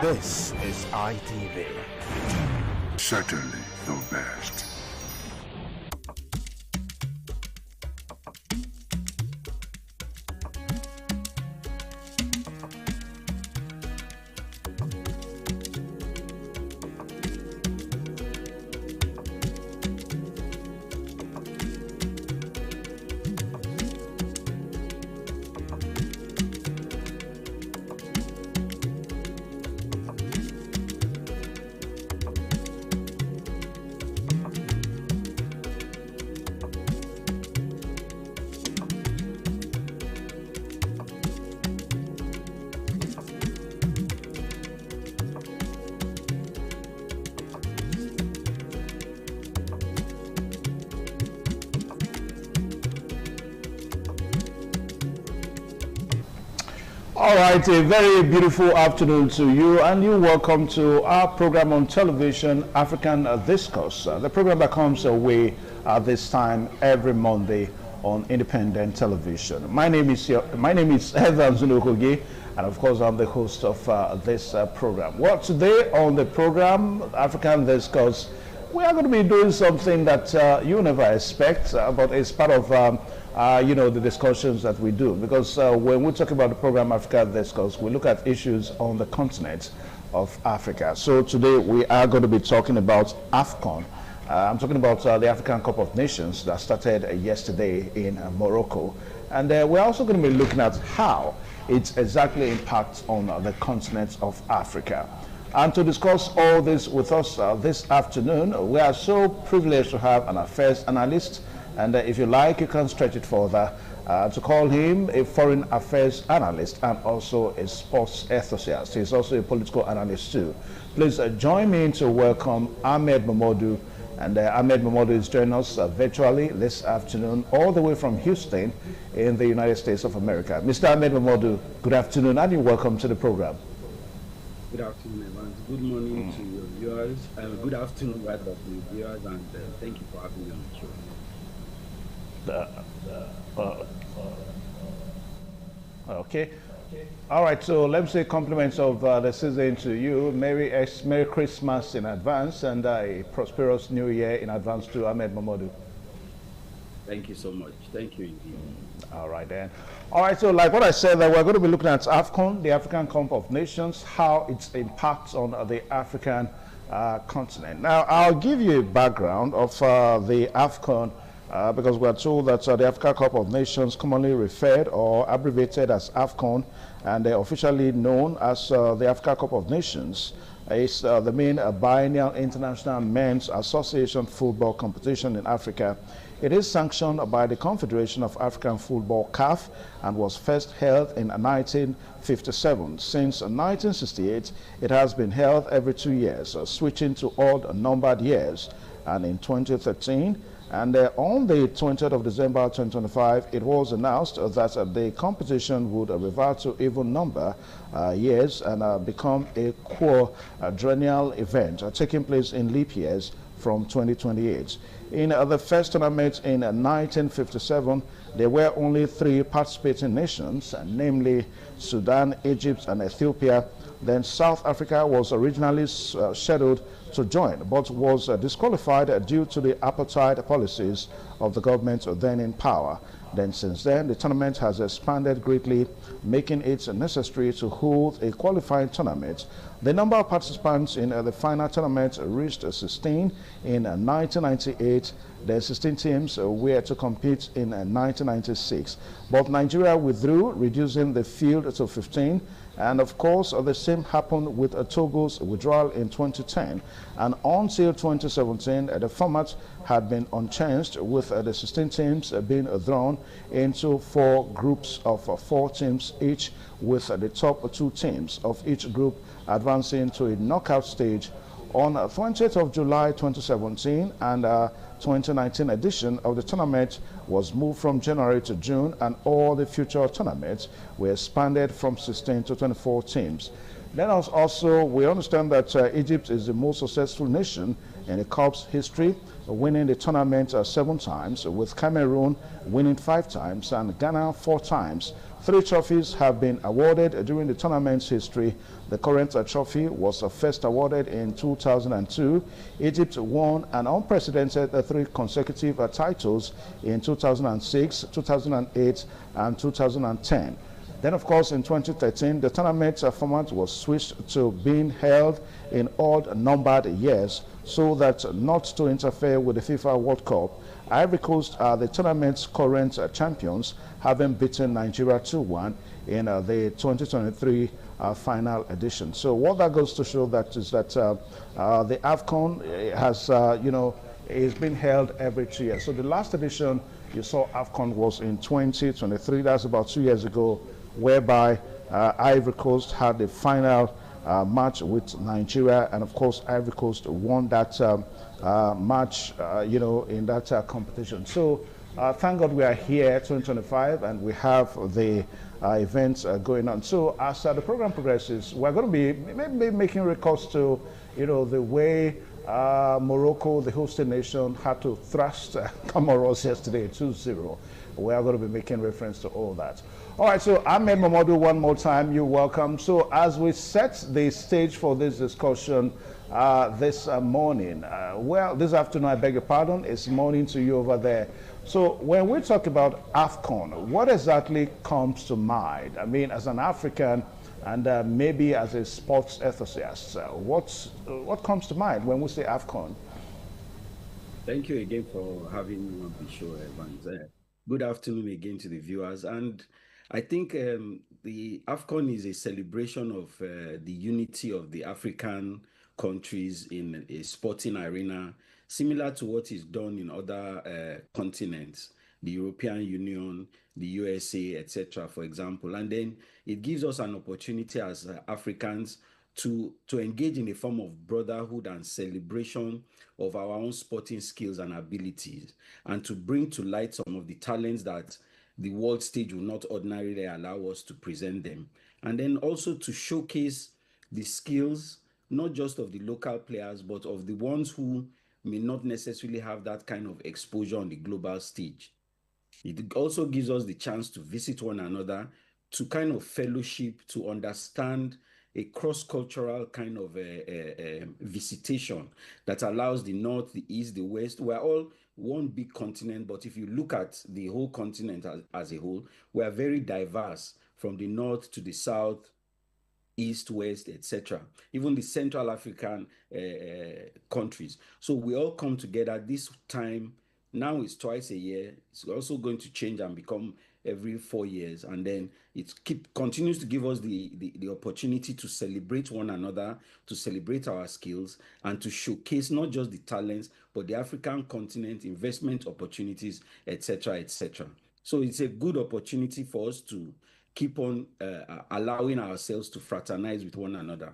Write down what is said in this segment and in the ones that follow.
This is ITV. Certainly the best. All right, a very beautiful afternoon to you, and you're welcome to our program on television, African Discourse, the program that comes away at this time every Monday on independent television. My name is Heather Zunukogi, and of course I'm the host of this program. Well, today on the program, African Discourse, we are going to be doing something that you never expect, but it's part of the discussions that we do, because when we talk about the program Africa Discourse, we look at issues on the continent of Africa. So today we are going to be talking about AFCON. I'm talking about the African Cup of Nations that started yesterday in Morocco. And we're also going to be looking at how it exactly impacts on the continent of Africa. And to discuss all this with us this afternoon, we are so privileged to have an affairs analyst. And if you like, you can stretch it further to call him a foreign affairs analyst and also a sports enthusiast. He's also a political analyst too. Please join me to welcome Ahmed Mamadou. And Ahmed Mamadou is joining us virtually this afternoon, all the way from Houston in the United States of America. Mr. Ahmed Mamadou, good afternoon, and you're welcome to the program. Good afternoon, Evans. Good morning to your viewers. Good afternoon, rather, to your viewers, and thank you for having me on the show. Okay. All right, so let me say compliments of the season to you. Merry Christmas in advance, and a prosperous New Year in advance to Ahmed Mamadou. Thank you so much. Thank you indeed. All right then. All right, so like what I said, that we're going to be looking at AFCON, the African Cup of Nations, how it impacts on the African continent. Now, I'll give you a background of the AFCON because we are told that the African Cup of Nations, commonly referred or abbreviated as AFCON, and officially known as the African Cup of Nations, is the main biennial international men's association football competition in Africa. It is sanctioned by the Confederation of African Football, CAF, and was first held in 1957. Since 1968, it has been held every 2 years, switching to odd-numbered years. And in 2013, and on the 20th of December 2025, it was announced that the competition would revert to even number years and become a quadrennial event taking place in leap years from 2028. In the first tournament in 1957, there were only 3 participating nations, namely Sudan, Egypt, and Ethiopia. Then South Africa was originally scheduled to join, but was disqualified due to the apartheid policies of the government then in power. Then since then, the tournament has expanded greatly, making it necessary to hold a qualifying tournament. The number of participants in the final tournament reached 16 in 1998. The 16 teams were to compete in 1996, but Nigeria withdrew, reducing the field to 15. And of course, the same happened with Togo's withdrawal in 2010. And until 2017, the format had been unchanged, with the 16 teams being drawn into 4 groups of 4 teams each, with the top 2 teams of each group advancing to a knockout stage. On 20th of July 2017, and 2019 edition of the tournament was moved from January to June, and all the future tournaments were expanded from 16 to 24 teams. Then also, we understand that Egypt is the most successful nation in the Cup's history, winning the tournament 7 times, with Cameroon winning 5 times and Ghana 4 times. 3 trophies have been awarded during the tournament's history. The current trophy was first awarded in 2002. Egypt won an unprecedented 3 consecutive titles in 2006, 2008, and 2010. Then, of course, in 2013, the tournament format was switched to being held in odd-numbered years so that not to interfere with the FIFA World Cup. Ivory Coast are the tournament's current champions, having beaten Nigeria 2-1 in the 2023 final edition. So what that goes to show that is that the AFCON has, is being held every 2 years. So the last edition you saw AFCON was in 2023. That's about 2 years ago, whereby Ivory Coast had the final match with Nigeria, and of course Ivory Coast won that match, in that competition. So thank God we are here 2025 and we have the events going on. So as the program progresses, we're going to be maybe making recourse to the way Morocco, the hosting nation, had to thrust Comoros yesterday 2-0. We are going to be making reference to all that. All right, so Ahmed Momodu, one more time, you're welcome. So as we set the stage for this discussion this morning, this afternoon, I beg your pardon, it's morning to you over there. So when we talk about AFCON, what exactly comes to mind? I mean, as an African and maybe as a sports enthusiast, what comes to mind when we say AFCON? Thank you again for having me on the show, Evans. Good afternoon again to the viewers. And I think the AFCON is a celebration of the unity of the African countries in a sporting arena, similar to what is done in other continents, the European Union, the USA, etc., for example. And then it gives us an opportunity as Africans to engage in a form of brotherhood and celebration of our own sporting skills and abilities, and to bring to light some of the talents that the world stage will not ordinarily allow us to present them. And then also to showcase the skills, not just of the local players, but of the ones who may not necessarily have that kind of exposure on the global stage. It also gives us the chance to visit one another, to kind of fellowship, to understand a cross-cultural kind of visitation that allows the North, the East, the West. We're all one big continent, but if you look at the whole continent as a whole, we are very diverse, from the North to the South, East, West, etc. Even the Central African countries. So we all come together this time. Now it's twice a year. It's also going to change and become every 4 years, and then it continues to give us the opportunity to celebrate one another, to celebrate our skills, and to showcase not just the talents, but the African continent, investment opportunities, etc., etc. So it's a good opportunity for us to keep on allowing ourselves to fraternize with one another.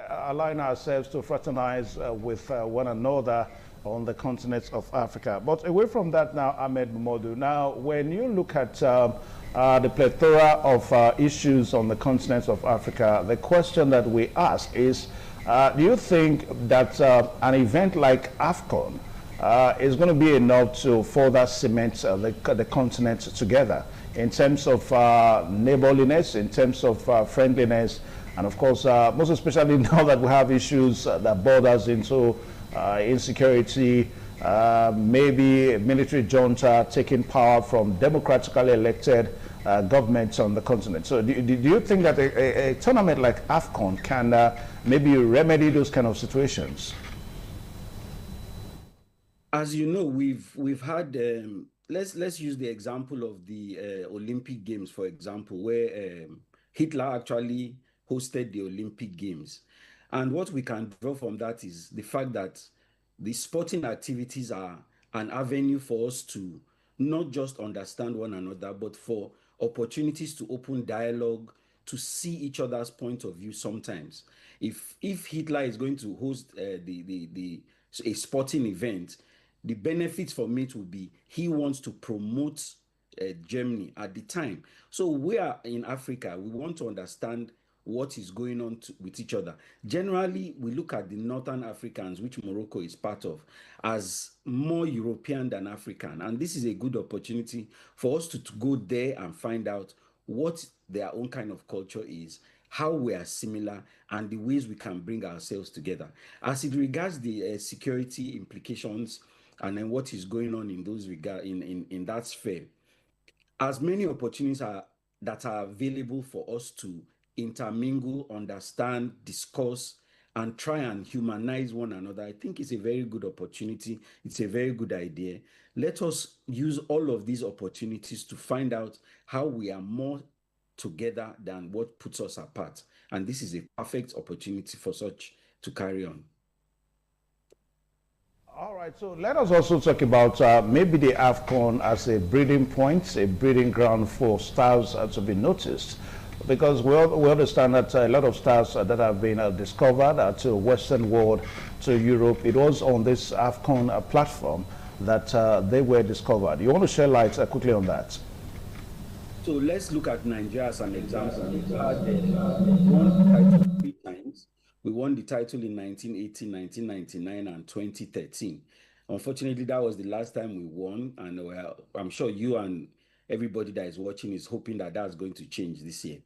Allowing ourselves to fraternize with one another on the continent of Africa. But away from that now, Ahmed Momodu, now when you look at the plethora of issues on the continent of Africa, the question that we ask is, do you think that an event like AFCON is going to be enough to further cement the continent together in terms of neighborliness, in terms of friendliness, and of course, most especially now that we have issues that borders into insecurity, maybe military junta taking power from democratically elected governments on the continent. So do you think that a tournament like AFCON can maybe remedy those kind of situations? As you know, we've had, let's use the example of the Olympic Games, for example, where Hitler actually hosted the Olympic Games. And what we can draw from that is the fact that the sporting activities are an avenue for us to not just understand one another, but for opportunities to open dialogue, to see each other's point of view sometimes. If Hitler is going to host a sporting event, the benefits from it will be he wants to promote Germany at the time. So we are in Africa, we want to understand what is going on with each other. Generally, we look at the Northern Africans, which Morocco is part of, as more European than African. And this is a good opportunity for us to go there and find out what their own kind of culture is, how we are similar, and the ways we can bring ourselves together. As it regards the security implications and then what is going on in those regard in that sphere, as many opportunities that are available for us to intermingle, understand, discuss, and try and humanize one another, I think it's a very good opportunity. It's a very good idea. Let us use all of these opportunities to find out how we are more together than what puts us apart. And this is a perfect opportunity for such to carry on. All right, so let us also talk about maybe the AFCON as a breeding point, a breeding ground for stars to be noticed. Because we understand that a lot of stars that have been discovered to Western world, to Europe, it was on this AFCON platform that they were discovered. You want to share light quickly on that? So let's look at Nigeria as an example. We've had won the title 3 times. We won the title in 1980, 1999, and 2013. Unfortunately, that was the last time we won, and I'm sure you and everybody that is watching is hoping that that's going to change this year.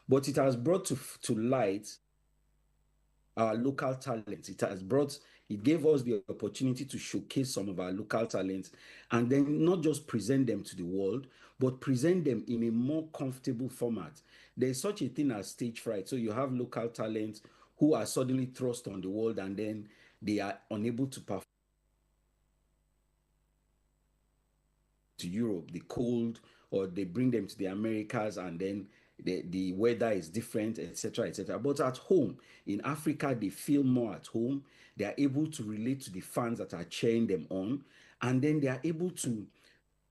But it has brought to light our local talents. It gave us the opportunity to showcase some of our local talents, and then not just present them to the world, but present them in a more comfortable format. There's such a thing as stage fright. So you have local talents who are suddenly thrust on the world, and then they are unable to perform to Europe, the cold, or they bring them to the Americas, and then the weather is different, etc., etc. But at home in Africa, they feel more at home. They are able to relate to the fans that are cheering them on, and then they are able to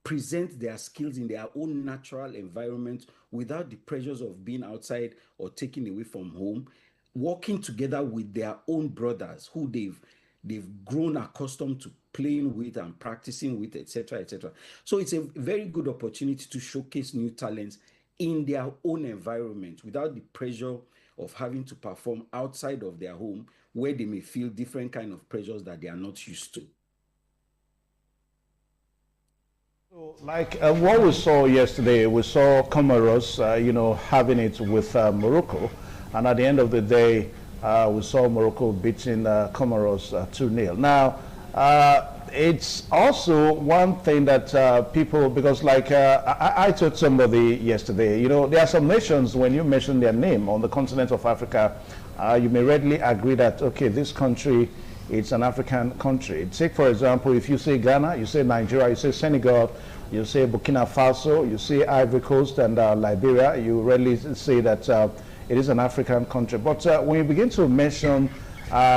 present their skills in their own natural environment without the pressures of being outside or taken away from home, working together with their own brothers who they've grown accustomed to playing with and practicing with, etc., etc. So it's a very good opportunity to showcase new talents in their own environment without the pressure of having to perform outside of their home, where they may feel different kind of pressures that they are not used to. So, like what we saw yesterday, we saw Comoros, having it with Morocco, and at the end of the day, we saw Morocco beating Comoros 2-0. Now, it's also one thing that people, because like I told somebody yesterday, there are some nations, when you mention their name on the continent of Africa, you may readily agree that, okay, this country, it's an African country. Take, for example, if you say Ghana, you say Nigeria, you say Senegal, you say Burkina Faso, you say Ivory Coast and Liberia, you readily say that it is an African country. But when you begin to mention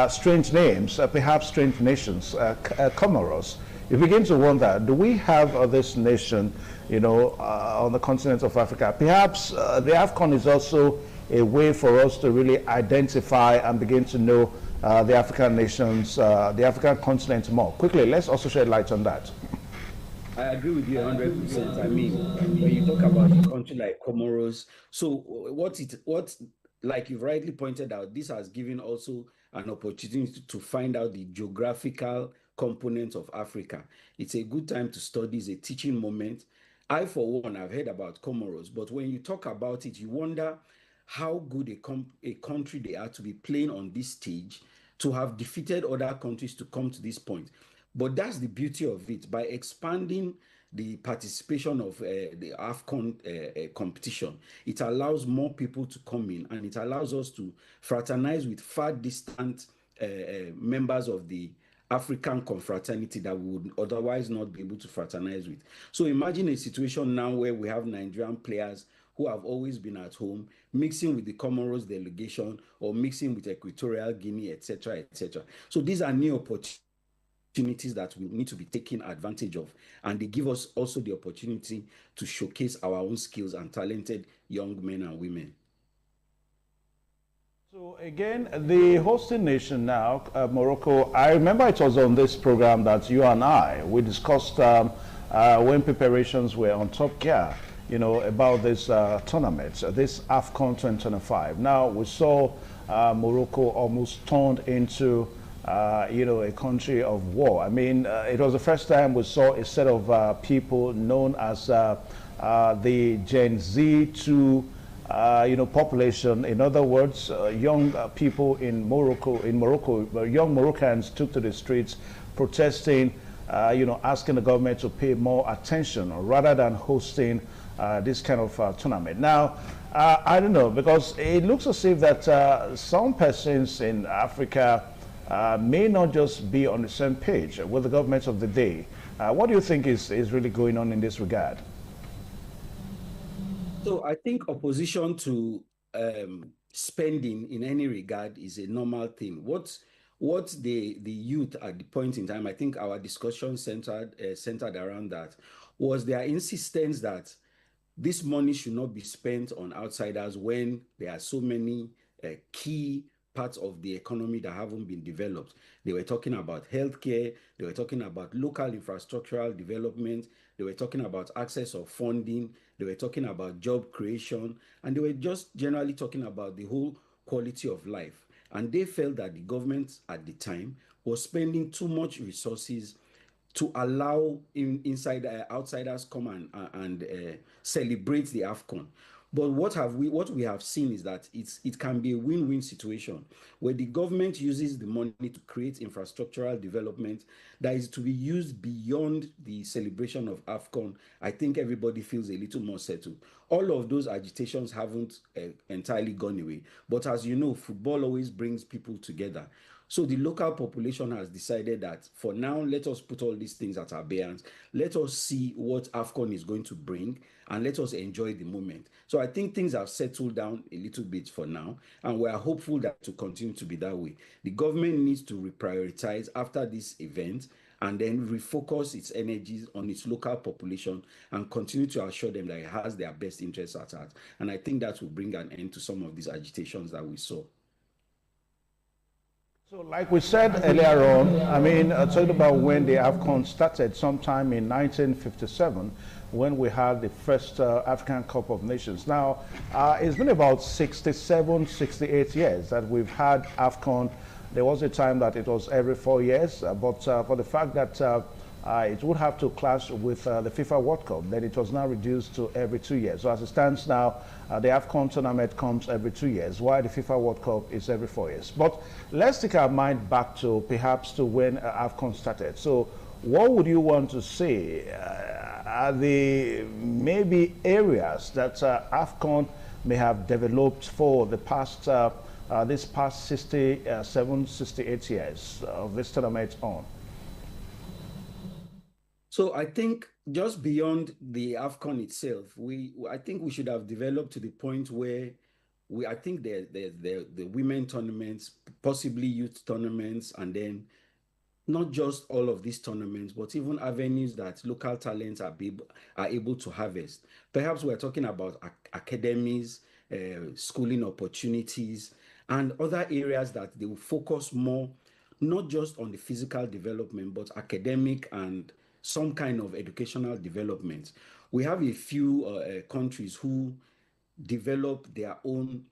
strange names, perhaps strange nations, Comoros, you begin to wonder, do we have this nation, on the continent of Africa? Perhaps the AFCON is also a way for us to really identify and begin to know the African nations, the African continent more. Quickly, let's also shed light on that. I agree with you 100%. I mean, when you talk about a country like Comoros, so what, like you've rightly pointed out, this has given also an opportunity to find out the geographical components of Africa. It's a good time to study, it's a teaching moment. I, for one, I've heard about Comoros, but when you talk about it, you wonder how good a country they are to be playing on this stage, to have defeated other countries to come to this point. But that's the beauty of it. By expanding the participation of the AFCON competition, it allows more people to come in, and it allows us to fraternize with far distant members of the African confraternity that we would otherwise not be able to fraternize with. So imagine a situation now where we have Nigerian players who have always been at home, mixing with the Comoros delegation or mixing with Equatorial Guinea, etc., etc. So these are new opportunities that we need to be taking advantage of, and they give us also the opportunity to showcase our own skills and talented young men and women. So again, the hosting nation now, Morocco, I remember it was on this program that you and we discussed when preparations were on top gear, about this tournament, this AFCON 2025. Now we saw Morocco almost turned into a country of war. I mean, it was the first time we saw a set of people known as the Gen Z to population. In other words, young people in Morocco, young Moroccans took to the streets protesting, asking the government to pay more attention rather than hosting this kind of tournament. Now, I don't know, because it looks as if that some persons in Africa may not just be on the same page with the governments of the day. What do you think is really going on in this regard? So I think opposition to spending in any regard is a normal thing. What the youth at the point in time, I think our discussion centered around that, was their insistence that this money should not be spent on outsiders when there are so many key parts of the economy that haven't been developed. They were talking about healthcare, they were talking about local infrastructural development, they were talking about access of funding, they were talking about job creation, and they were just generally talking about the whole quality of life. And they felt that the government at the time was spending too much resources to allow outsiders come and celebrate the AFCON. But what we have seen is that it can be a win-win situation where the government uses the money to create infrastructural development that is to be used beyond the celebration of AFCON. I think everybody feels a little more settled. All of those agitations haven't entirely gone away. But as you know, football always brings people together. So the local population has decided that for now, let us put all these things at abeyance. Let us see what AFCON is going to bring, and let us enjoy the moment. So I think things have settled down a little bit for now, and we are hopeful that to continue to be that way. The government needs to reprioritize after this event and then refocus its energies on its local population and continue to assure them that it has their best interests at heart. And I think that will bring an end to some of these agitations that we saw. So like we said earlier on, I mean, talking about when the AFCON started sometime in 1957, when we had the first African Cup of Nations. Now, it's been about 67, 68 years that we've had AFCON. There was a time that it was every 4 years, but for the fact that it would have to clash with the FIFA World Cup, then it was now reduced to every 2 years. So as it stands now, the AFCON tournament comes every 2 years, while the FIFA World Cup is every 4 years. But let's take our mind back to perhaps to when AFCON started. So what would you want to say are the maybe areas that AFCON may have developed for the past this past 67, 68 years of this tournament on? So I think just beyond the AFCON itself, I think we should have developed to the point where I think the women tournaments, possibly youth tournaments, and then not just all of these tournaments, but even avenues that local talents are able to harvest. Perhaps we're talking about academies, schooling opportunities, and other areas that they will focus more, not just on the physical development, but academic and some kind of educational development. We have a few countries who develop their own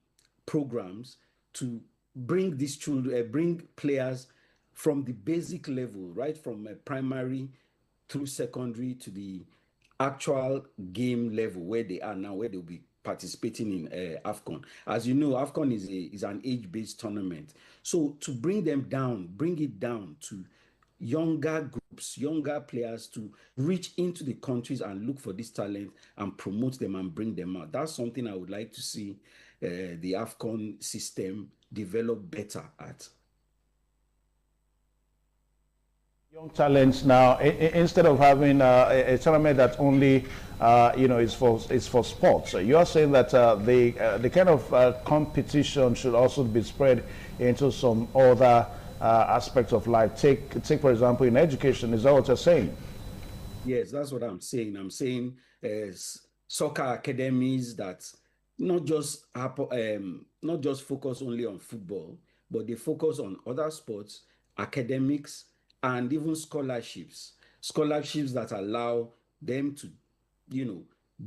programs to bring these children, bring players from the basic level, right from primary through secondary to the actual game level where they are now, where they'll be participating in AFCON. As you know, AFCON is an age-based tournament. So to bring it down to younger groups, younger players, to reach into the countries and look for this talent and promote them and bring them out. That's something I would like to see the AFCON system develop better at. Young talents now, instead of having a tournament that only is for sports. So you're saying that the kind of competition should also be spread into some other aspects of life. Take for example, in education. Is that what you're saying? Yes, that's what I'm saying. I'm saying soccer academies that not just focus only on football, but they focus on other sports, academics, and even scholarships that allow them to,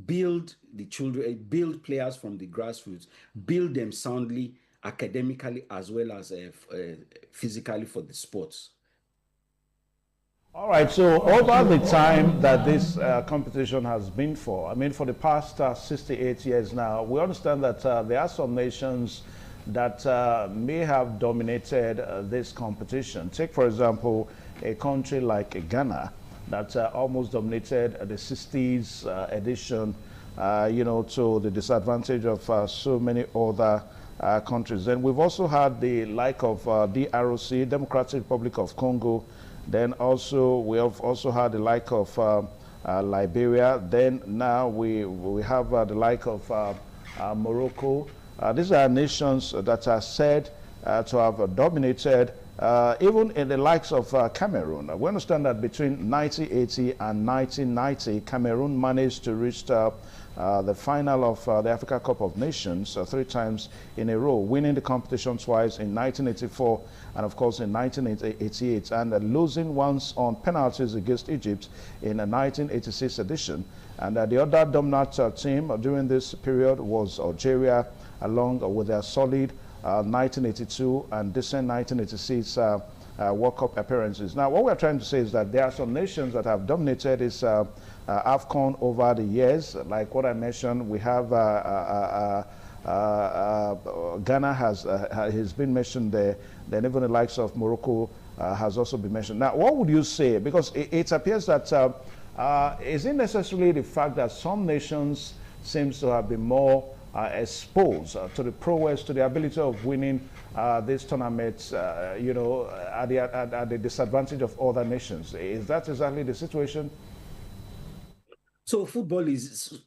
build the children, build players from the grassroots, build them soundly academically as well as physically for the sports. All right, so over the time that this competition has been for, I mean, for the past 68 years now, we understand that there are some nations that may have dominated this competition. Take, for example, a country like Ghana that almost dominated the 60s edition, to the disadvantage of so many other countries. And we've also had the like of DRC, Democratic Republic of Congo. Then also we have also had the like of Liberia. Then now we have the like of Morocco. These are nations that are said to have dominated even in the likes of Cameroon. We understand that between 1980 and 1990, Cameroon managed to reach the final of the Africa Cup of Nations 3 times in a row, winning the competition twice in 1984 and of course in 1988, and losing once on penalties against Egypt in the 1986 edition. And the other dominant team during this period was Algeria, along with their solid 1982 and decent 1986 World Cup appearances. Now, what we're trying to say is that there are some nations that have dominated this AFCON over the years. Like what I mentioned, we have Ghana has been mentioned there. Then even the likes of Morocco has also been mentioned. Now, what would you say? Because it appears that is it necessarily the fact that some nations seems to have been more exposed to the prowess, to the ability of winning these tournaments, at the disadvantage of other nations? Is that exactly the situation? So football is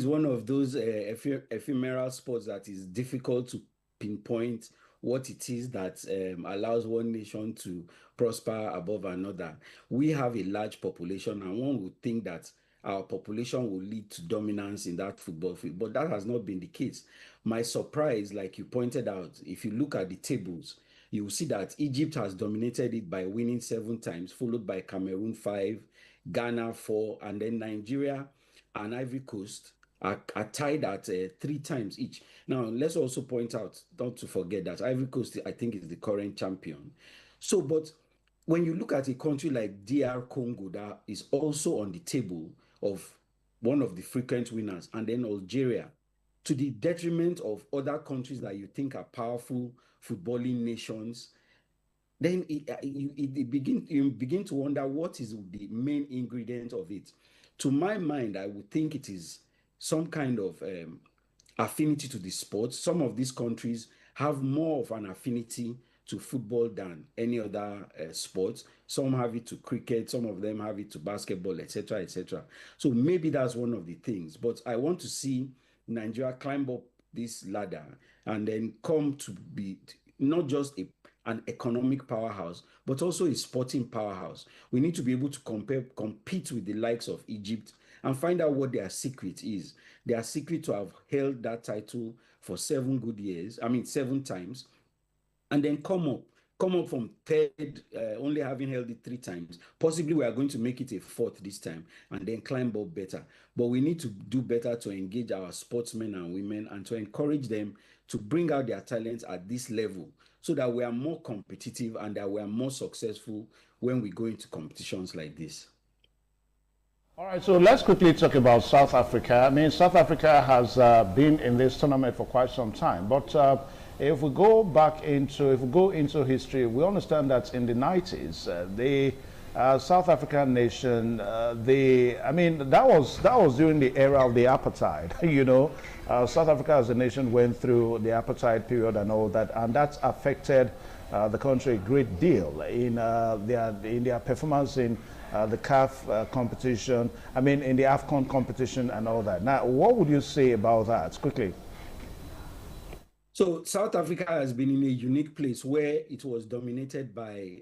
one of those ephemeral sports that is difficult to pinpoint what it is that allows one nation to prosper above another. We have a large population, and one would think that our population will lead to dominance in that football field, but that has not been the case. My surprise, like you pointed out, if you look at the tables, you will see that Egypt has dominated it by winning 7 times, followed by Cameroon 5, Ghana 4, and then Nigeria and Ivory Coast are tied at 3 times each. Now, let's also point out, not to forget that Ivory Coast, I think, is the current champion. So, but when you look at a country like DR Congo that is also on the table of one of the frequent winners, and then Algeria, to the detriment of other countries that you think are powerful footballing nations, then you begin to wonder what is the main ingredient of it. To my mind, I would think it is some kind of affinity to the sport. Some of these countries have more of an affinity to football than any other sport. Some have it to cricket, some of them have it to basketball, etc., etc. So maybe that's one of the things. But I want to see Nigeria climb up this ladder and then come to be not just an economic powerhouse, but also a sporting powerhouse. We need to be able to compete with the likes of Egypt and find out what their secret is. Their secret to have held that title for 7 good years, 7 times, and then come up from third, only having held it 3 times. Possibly we are going to make it a 4th this time and then climb up better. But we need to do better to engage our sportsmen and women and to encourage them to bring out their talents at this level so that we are more competitive and that we are more successful when we go into competitions like this. All right, so let's quickly talk about South Africa. I mean, South Africa has been in this tournament for quite some time, but if we go into history, we understand that in the 90s, the South African nation, that was during the era of the apartheid. South Africa as a nation went through the apartheid period and all that, and that affected the country a great deal in their performance in the CAF competition. In the AFCON competition and all that. Now, what would you say about that, quickly? So South Africa has been in a unique place where it was dominated by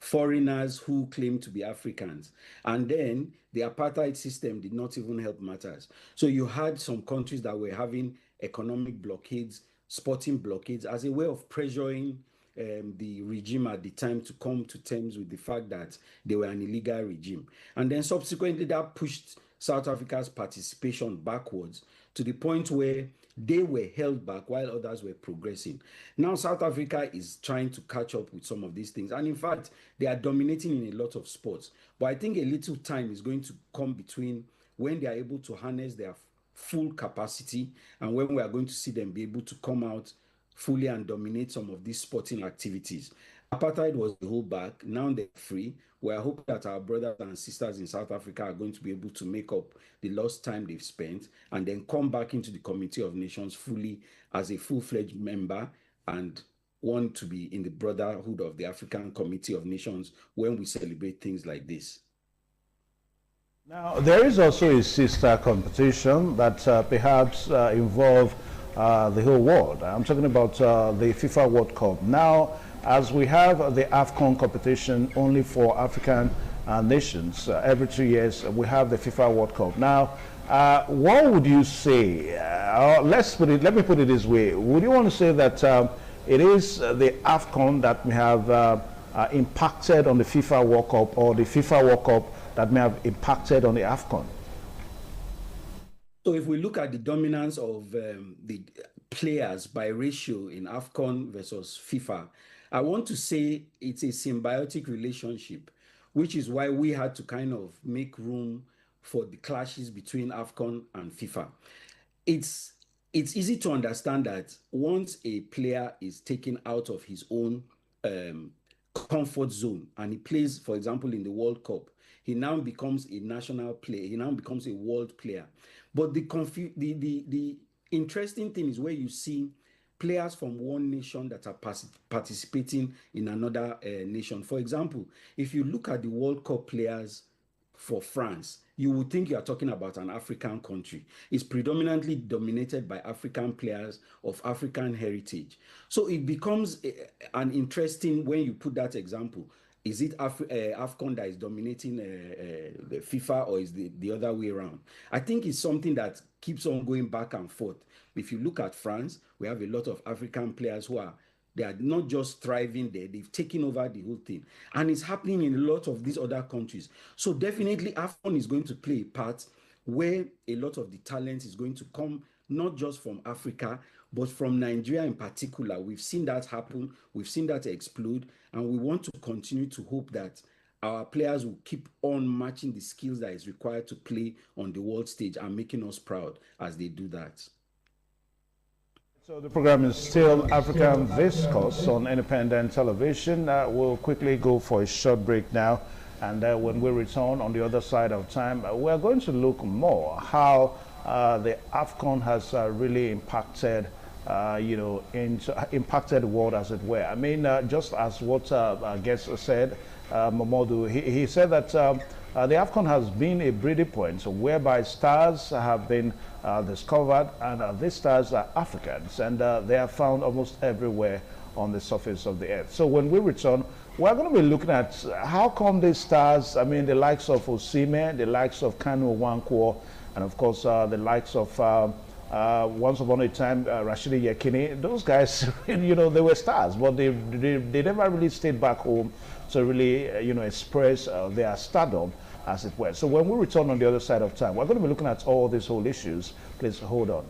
foreigners who claimed to be Africans. And then the apartheid system did not even help matters. So you had some countries that were having economic blockades, sporting blockades, as a way of pressuring the regime at the time to come to terms with the fact that they were an illegal regime. And then subsequently that pushed South Africa's participation backwards to the point where they were held back while others were progressing. Now South Africa is trying to catch up with some of these things. And in fact, they are dominating in a lot of sports. But I think a little time is going to come between when they are able to harness their full capacity and when we are going to see them be able to come out fully and dominate some of these sporting activities. Apartheid was the holdback. Now they're free. We are hoping that our brothers and sisters in South Africa are going to be able to make up the lost time they've spent and then come back into the Committee of Nations fully as a full-fledged member and want to be in the brotherhood of the African Committee of Nations when we celebrate things like this. Now, there is also a sister competition that perhaps involve the whole world. I'm talking about the FIFA World Cup. Now, as we have the AFCON competition only for African nations, every 2 years we have the FIFA World Cup. Now, what would you say? Let me put it this way. Would you want to say that it is the AFCON that may have impacted on the FIFA World Cup, or the FIFA World Cup that may have impacted on the AFCON? So if we look at the dominance of the players by ratio in AFCON versus FIFA, I want to say it's a symbiotic relationship, which is why we had to kind of make room for the clashes between AFCON and FIFA. It's easy to understand that once a player is taken out of his own comfort zone and he plays, for example, in the World Cup, he now becomes a national player. He now becomes a world player. But the interesting thing is where you see players from one nation that are participating in another nation. For example, if you look at the World Cup players for France, you would think you are talking about an African country. It's predominantly dominated by African players of African heritage. So it becomes an interesting, when you put that example, is it AFCON that is dominating the FIFA, or is the other way around? I think it's something that keeps on going back and forth. If you look at France, we have a lot of African players who are not just thriving there, they've taken over the whole thing. And it's happening in a lot of these other countries. So definitely AFCON is going to play a part where a lot of the talent is going to come, not just from Africa, but from Nigeria in particular. We've seen that happen, we've seen that explode, and we want to continue to hope that our players will keep on matching the skills that is required to play on the world stage and making us proud as they do that. So the program is still African Discourse on independent television. We'll quickly go for a short break now, and when we return on the other side of time, we're going to look more how the AFCON has really impacted impacted the world, as it were. I mean, just as what guest said, Momodu, he said that the AFCON has been a breeding point, so whereby stars have been discovered, and these stars are Africans, and they are found almost everywhere on the surface of the earth. So when we return, we're going to be looking at how come these stars, I mean, the likes of Osimhen, the likes of Kanu Nwankwo, and of course the likes of once upon a time Rashidi Yekini, those guys, they were stars, but they never really stayed back home to really express their stardom, as it were. So when we return on the other side of time, we're going to be looking at all these whole issues. Please hold on.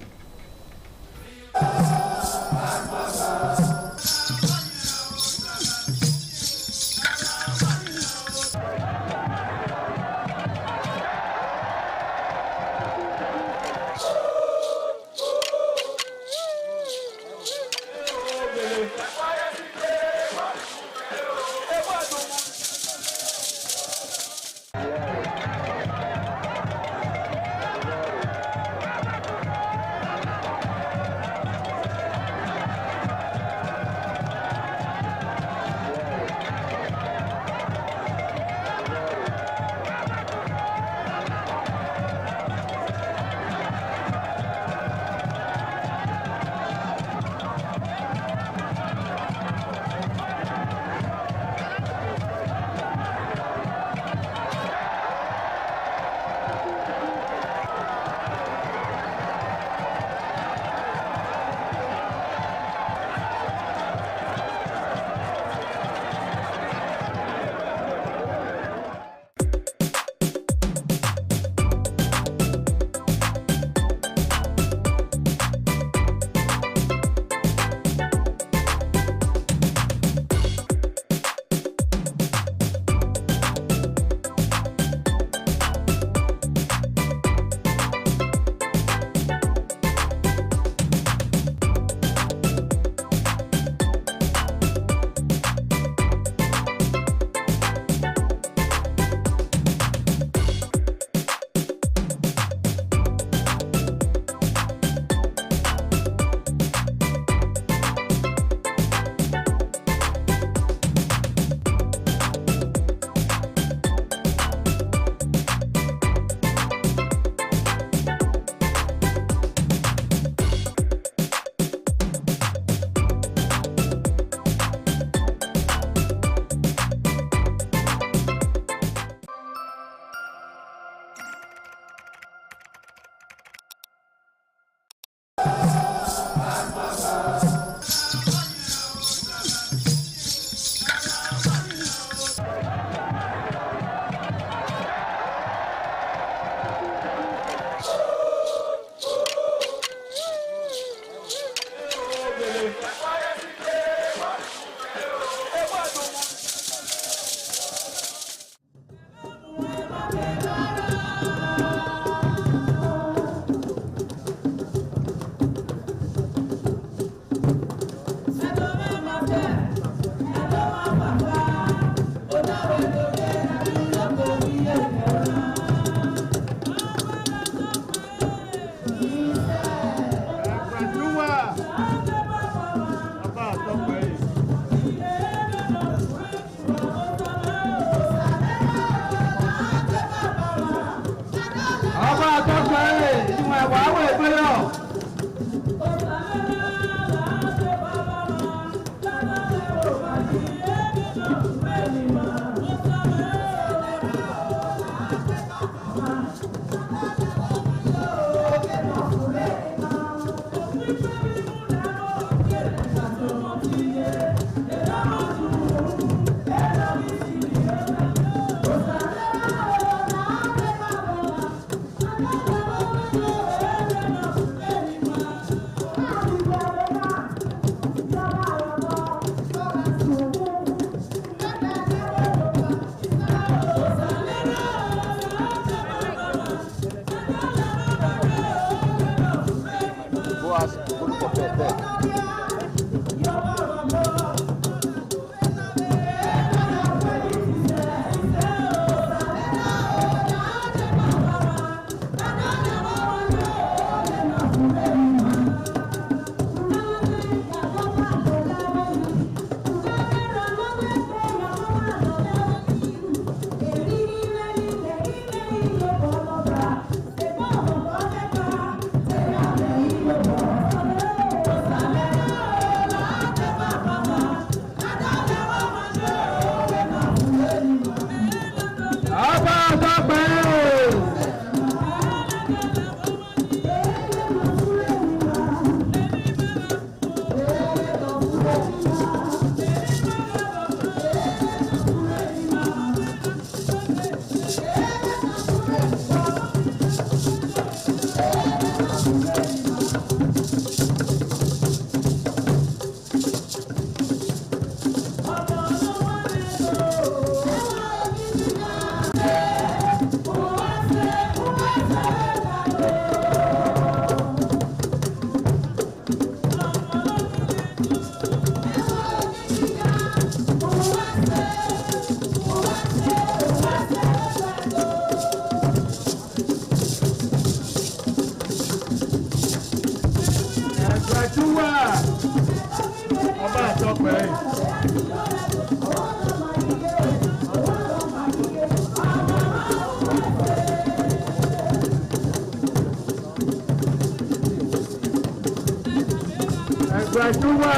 gbajúmọ̀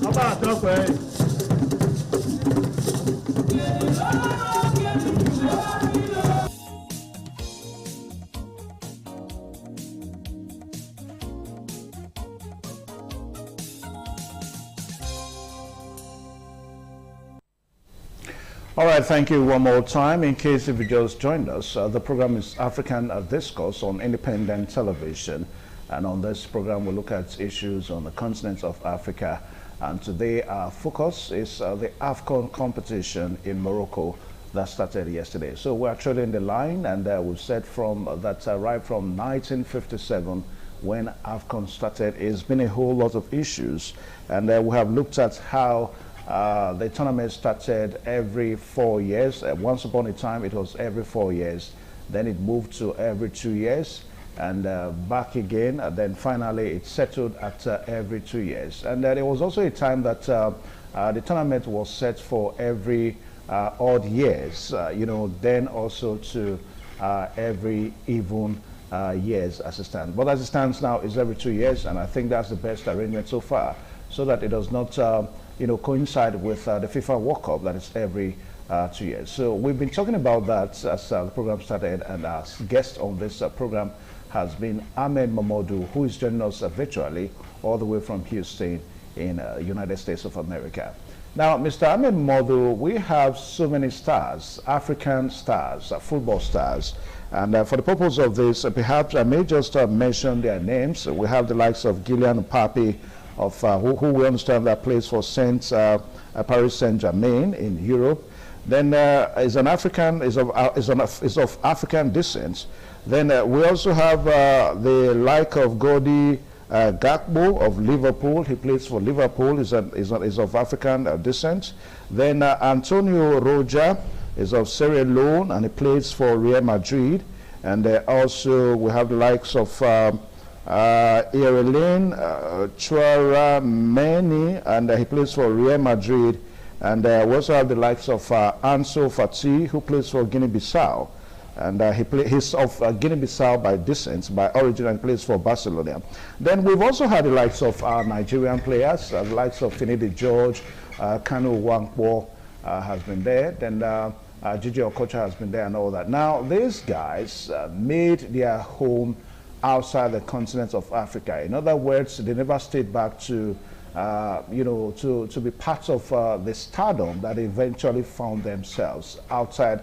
ọba àtọ́pẹ́. All right, thank you one more time. In case if you just joined us, the program is African Discourse on Independent Television. And on this program, we'll look at issues on the continent of Africa. And today, our focus is the AFCON competition in Morocco that started yesterday. So we're treading the line, and we've said from that right from 1957, when AFCON started, it's been a whole lot of issues. And we have looked at how the tournament started every 4 years. Once upon a time, it was every 4 years. Then it moved to every 2 years, and back again. And then finally, it settled at every 2 years. And there was also a time that the tournament was set for every odd years. Then also to every even years as it stands. But as it stands now, it's every 2 years, and I think that's the best arrangement so far, so that it does not coincide with the FIFA World Cup that is every 2 years. So we've been talking about that as the program started, and our guest on this program has been Ahmed Momodu, who is joining us virtually all the way from Houston in United States of America. Now, Mr. Ahmed Momodu, we have so many stars, African stars, football stars, and for the purpose of this, perhaps I may just mention their names. We have the likes of Kylian Mbappe, of who we understand that plays for Paris Saint-Germain in Europe. Then is an African, is of African descent. Then we also have the like of Gordy Gakpo of Liverpool. He plays for Liverpool. Is of African descent. Then Antonio Roja is of Sierra Leone, and he plays for Real Madrid. And also we have the likes of Irelin Chouameni, and he plays for Real Madrid. And we also have the likes of Ansu Fati, who plays for Guinea-Bissau. And he's of Guinea-Bissau by descent, by origin, and plays for Barcelona. Then we've also had the likes of our Nigerian players, the likes of Finidi George, Kanu Wankwo has been there. Then Gigi Okocha has been there and all that. Now, these guys made their home outside the continent of Africa. In other words, they never stayed back to, to be part of the stardom that eventually found themselves outside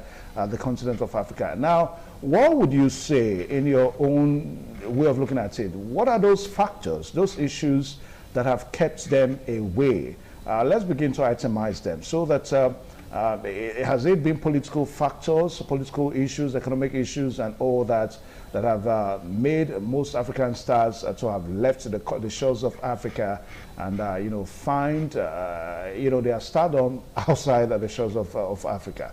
the continent of Africa. Now, what would you say, in your own way of looking at it, what are those factors, those issues that have kept them away? Let's begin to itemize them so that has it been political factors, political issues, economic issues, and all that have made most African stars to have left the shores of Africa and find their stardom outside the shores of Africa?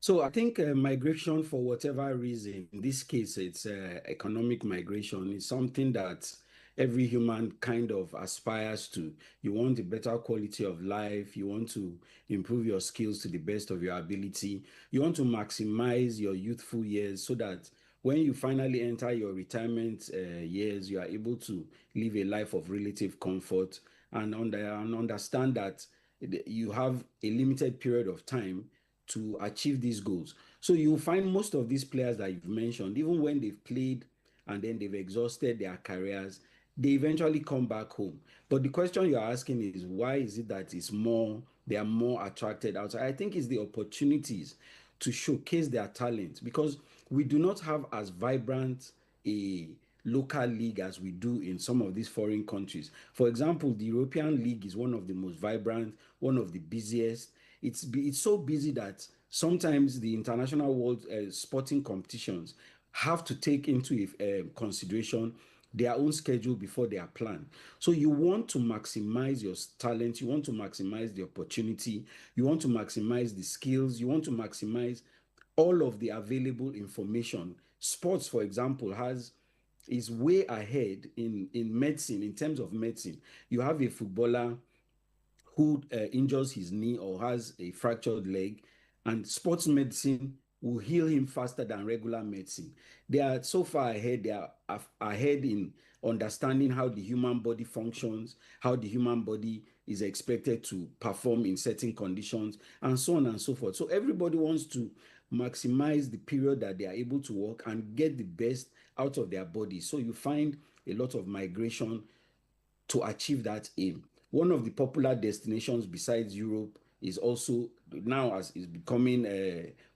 So I think migration, for whatever reason, in this case, it's economic migration, is something that every human kind of aspires to. You want a better quality of life. You want to improve your skills to the best of your ability. You want to maximize your youthful years so that when you finally enter your retirement years, you are able to live a life of relative comfort and understand that you have a limited period of time to achieve these goals. So you'll find most of these players that you've mentioned, even when they've played and then they've exhausted their careers, they eventually come back home. But the question you're asking is, why is it that they are more attracted outside? I think it's the opportunities to showcase their talent, because we do not have as vibrant a local league as we do in some of these foreign countries. For example, the European League is one of the most vibrant, one of the busiest. It's so busy that sometimes the international world sporting competitions have to take into consideration their own schedule before they are planned. So you want to maximize your talent, you want to maximize the opportunity, you want to maximize the skills, you want to maximize all of the available information. Sports, for example, is way ahead in medicine, in terms of medicine. You have a footballer who injures his knee or has a fractured leg, and sports medicine will heal him faster than regular medicine. They are so far ahead, they are ahead in understanding how the human body functions, how the human body is expected to perform in certain conditions, and so on and so forth. So everybody wants to maximize the period that they are able to work and get the best out of their body. So you find a lot of migration to achieve that aim. One of the popular destinations besides Europe is also now, as is becoming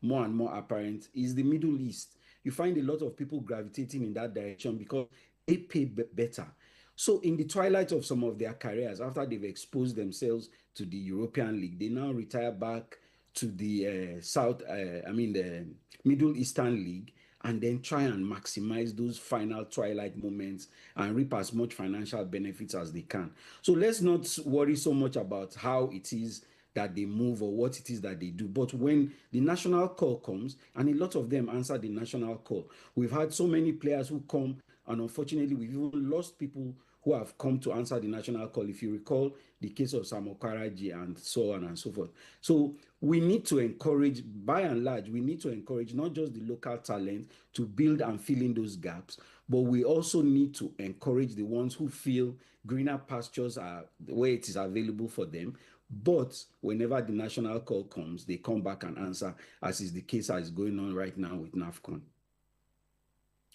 more and more apparent, is the Middle East. You find a lot of people gravitating in that direction because they pay better. So in the twilight of some of their careers, after they've exposed themselves to the European League, they now retire back to the the Middle Eastern League, and then try and maximize those final twilight moments and reap as much financial benefits as they can. So let's not worry so much about how it is that they move or what it is that they do. But when the national call comes, and a lot of them answer the national call, we've had so many players who come, and unfortunately, we've even lost people who have come to answer the national call. If you recall the case of Sam Okaraji and so on and so forth. So we need to encourage, by and large, we need to encourage not just the local talent to build and fill in those gaps, but we also need to encourage the ones who feel greener pastures are where it is available for them. But whenever the national call comes, they come back and answer, as is the case as is going on right now with NAFCON.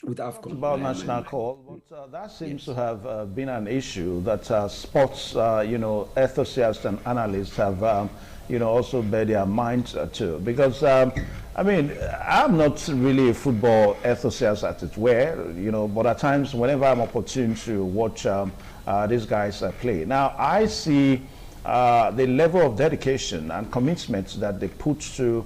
With AFCON. About national call, but that seems to have been an issue that sports, enthusiasts and analysts have, also bear their minds to. Because, I mean, I'm not really a football enthusiast, as it were, but at times, whenever I'm opportune to watch these guys play. Now, I see the level of dedication and commitment that they put to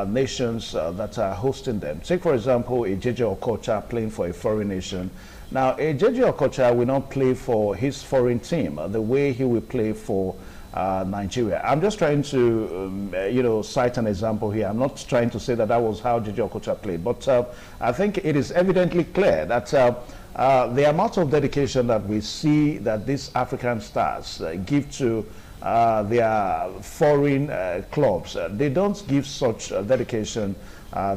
nations that are hosting them. Take, for example, a JJ Okocha playing for a foreign nation. Now, a JJ Okocha will not play for his foreign team the way he will play for Nigeria. I'm just trying to, cite an example here. I'm not trying to say that that was how JJ Okocha played, but I think it is evidently clear that the amount of dedication that we see that these African stars give to their foreign clubs, they don't give such dedication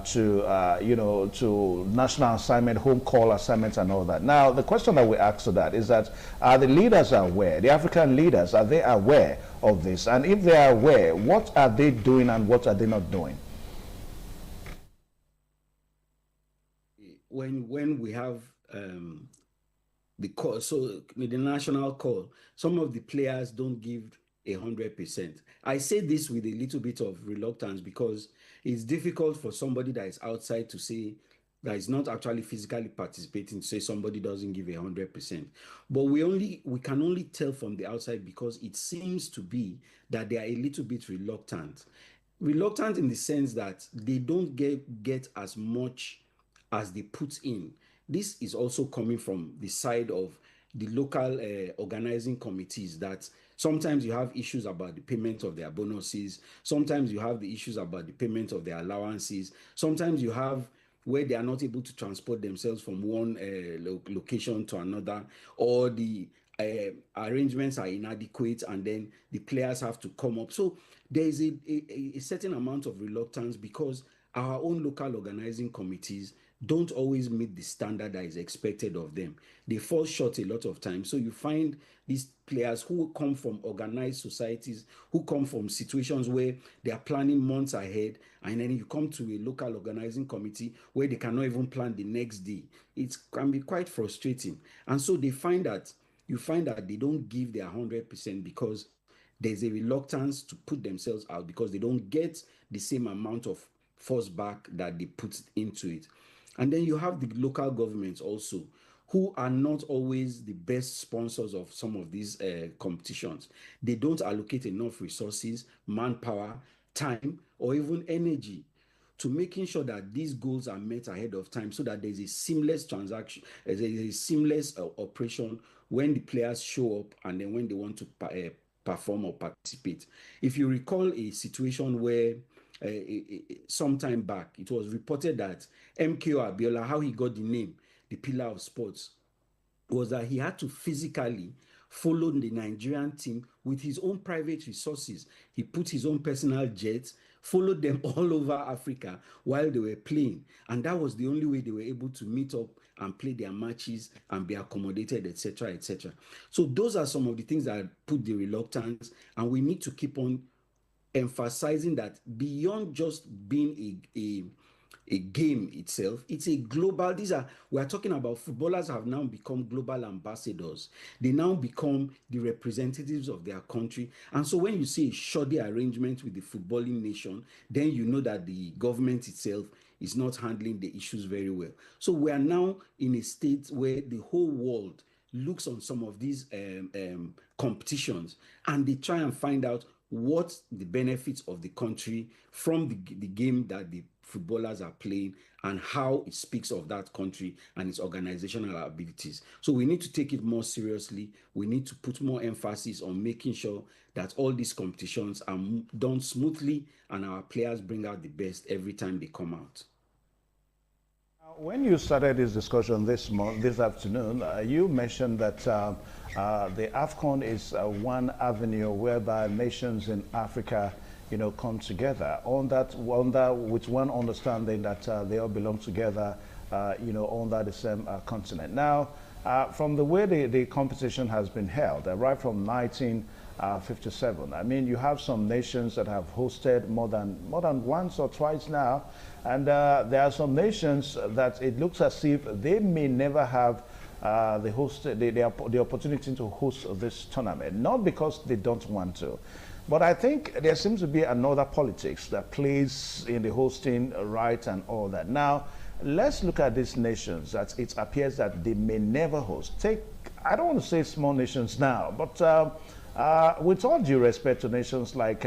to national assignment, home call assignments and all that. Now, the question that we ask to that is that, are the leaders aware, the African leaders, are they aware of this? And if they are aware, what are they doing and what are they not doing? When we have the call, so with the national call, some of the players don't give 100%. I say this with a little bit of reluctance because it's difficult for somebody that is outside to say that is not actually physically participating to say somebody doesn't give 100%. But we can only tell from the outside because it seems to be that they are a little bit reluctant. Reluctant in the sense that they don't get as much as they put in. This is also coming from the side of the local organizing committees, that sometimes you have issues about the payment of their bonuses. Sometimes you have the issues about the payment of their allowances. Sometimes you have where they are not able to transport themselves from one location to another, or the arrangements are inadequate and then the players have to come up. So there is a certain amount of reluctance because our own local organizing committees don't always meet the standard that is expected of them. They fall short a lot of times. So you find these players who come from organized societies, who come from situations where they are planning months ahead, and then you come to a local organizing committee where they cannot even plan the next day. It can be quite frustrating. And so you find that they don't give their 100% because there's a reluctance to put themselves out because they don't get the same amount of force back that they put into it. And then you have the local governments also, who are not always the best sponsors of some of these competitions. They don't allocate enough resources, manpower, time, or even energy to making sure that these goals are met ahead of time so that there's a seamless transaction, there's a seamless operation when the players show up and then when they want to perform or participate. If you recall a situation where some time back, it was reported that MKO Abiola, how he got the name, the pillar of sports, was that he had to physically followed the Nigerian team with his own private resources. He put his own personal jets, followed them all over Africa while they were playing. And that was the only way they were able to meet up and play their matches and be accommodated, etc., etc. So those are some of the things that put the reluctance, and we need to keep on emphasizing that beyond just being a game itself, it's a global, we are talking about footballers have now become global ambassadors. They now become the representatives of their country. And so when you see a shoddy arrangement with the footballing nation, then you know that the government itself is not handling the issues very well. So we are now in a state where the whole world looks on some of these competitions, and they try and find out what the benefits of the country from the game that the footballers are playing, and how it speaks of that country and its organizational abilities. So we need to take it more seriously. We need to put more emphasis on making sure that all these competitions are done smoothly and our players bring out the best every time they come out. When you started this discussion this afternoon, you mentioned that the AFCON is one avenue whereby nations in Africa, come together with one understanding that they all belong together, under the same continent. Now, from the way the competition has been held, right from 1957, I mean, you have some nations that have hosted more than once or twice now, and there are some nations that it looks as if they may never have the opportunity to host this tournament, not because they don't want to. But I think there seems to be another politics that plays in the hosting right and all that. Now, let's look at these nations that it appears that they may never host. I don't want to say small nations now, but with all due respect to nations like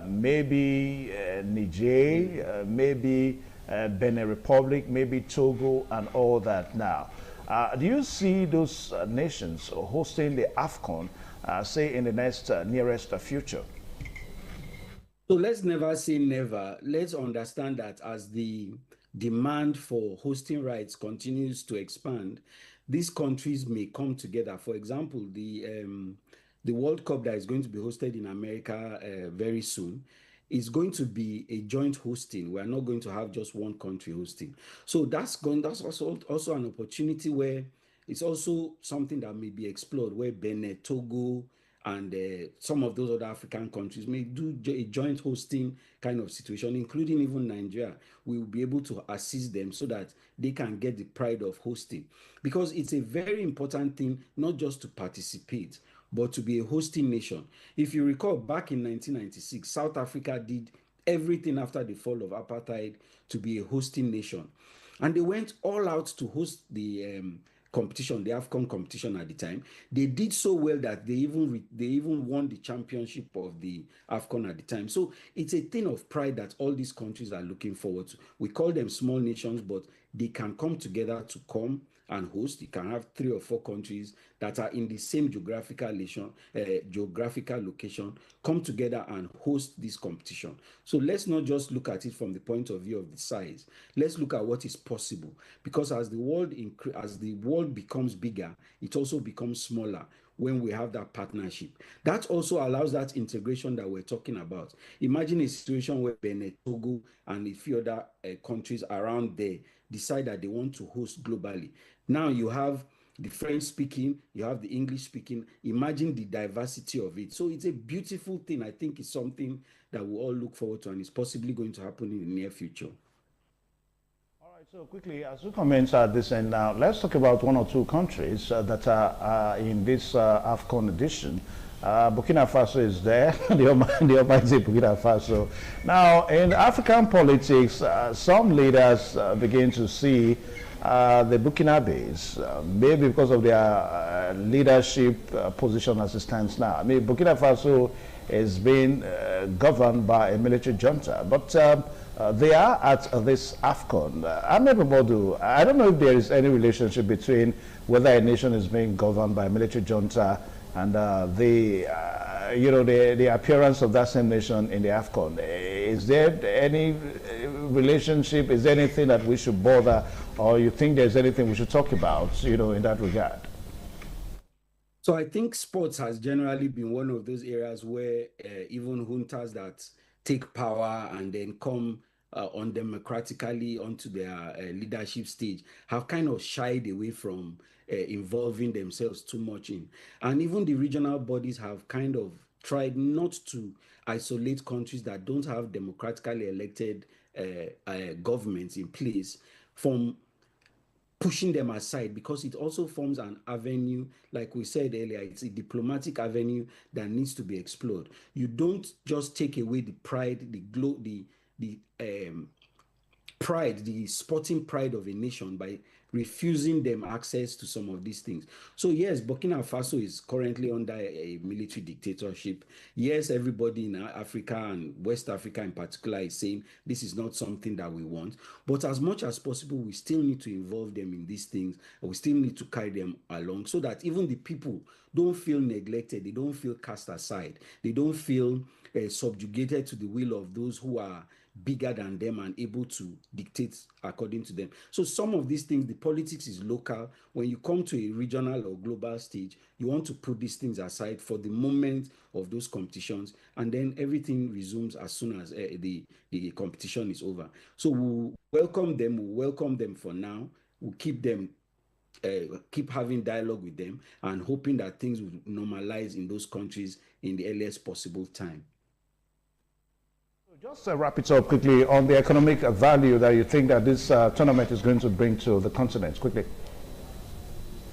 maybe Niger, maybe Benin Republic, maybe Togo and all that now. Do you see those nations hosting the AFCON, say, in the next nearest future? So let's never say never. Let's understand that as the demand for hosting rights continues to expand, these countries may come together. For example, the World Cup that is going to be hosted in America very soon is going to be a joint hosting. We are not going to have just one country hosting. So that's also an opportunity where it's also something that may be explored, where Benin, Togo, and some of those other African countries may do a joint hosting kind of situation, including even Nigeria. We will be able to assist them so that they can get the pride of hosting. Because it's a very important thing, not just to participate, but to be a hosting nation. If you recall, back in 1996, South Africa did everything after the fall of apartheid to be a hosting nation. And they went all out to host the competition, the AFCON competition at the time. They did so well that they even won the championship of the AFCON at the time. So it's a thing of pride that all these countries are looking forward to. We call them small nations, but they can come together to come and host. You can have 3 or 4 countries that are in the same geographical location come together and host this competition. So let's not just look at it from the point of view of the size. Let's look at what is possible, because as the world becomes bigger, it also becomes smaller when we have that partnership. That also allows that integration that we're talking about. Imagine a situation where Benin, Togo, and a few other countries around there decide that they want to host globally. Now you have the French speaking, you have the English speaking. Imagine the diversity of it. So it's a beautiful thing. I think it's something that we all look forward to, and it's possibly going to happen in the near future. All right, so quickly, as we comment at this end now, let's talk about 1 or 2 countries that are in this AFCON edition. Burkina Faso is there, the almighty Burkina Faso. Now, in African politics, some leaders begin to see the Burkinabes, maybe because of their leadership position as it stands now. I mean, Burkina Faso is being governed by a military junta, but they are at this AFCON. Ahmed Momodu, I don't know if there is any relationship between whether a nation is being governed by a military junta and the appearance of that same nation in the AFCON. Is there any relationship? Is there anything that we should bother, or you think there's anything we should talk about, in that regard? So I think sports has generally been one of those areas where even juntas that take power and then come undemocratically onto their leadership stage have kind of shied away from involving themselves too much in. And even the regional bodies have kind of tried not to isolate countries that don't have democratically elected governments in place from pushing them aside, because it also forms an avenue, like we said earlier, it's a diplomatic avenue that needs to be explored. You don't just take away the pride, the pride, the sporting pride of a nation by refusing them access to some of these things. So yes, Burkina Faso is currently under a military dictatorship. Yes, everybody in Africa and West Africa in particular is saying this is not something that we want. But as much as possible, we still need to involve them in these things. We still need to carry them along so that even the people don't feel neglected, they don't feel cast aside, they don't feel subjugated to the will of those who are bigger than them and able to dictate according to them. So some of these things, the politics is local. When you come to a regional or global stage, you want to put these things aside for the moment of those competitions, and then everything resumes as soon as the competition is over. So we'll welcome them for now. We'll keep having dialogue with them and hoping that things will normalize in those countries in the earliest possible time. Just wrap it up quickly on the economic value that you think that this tournament is going to bring to the continent, quickly.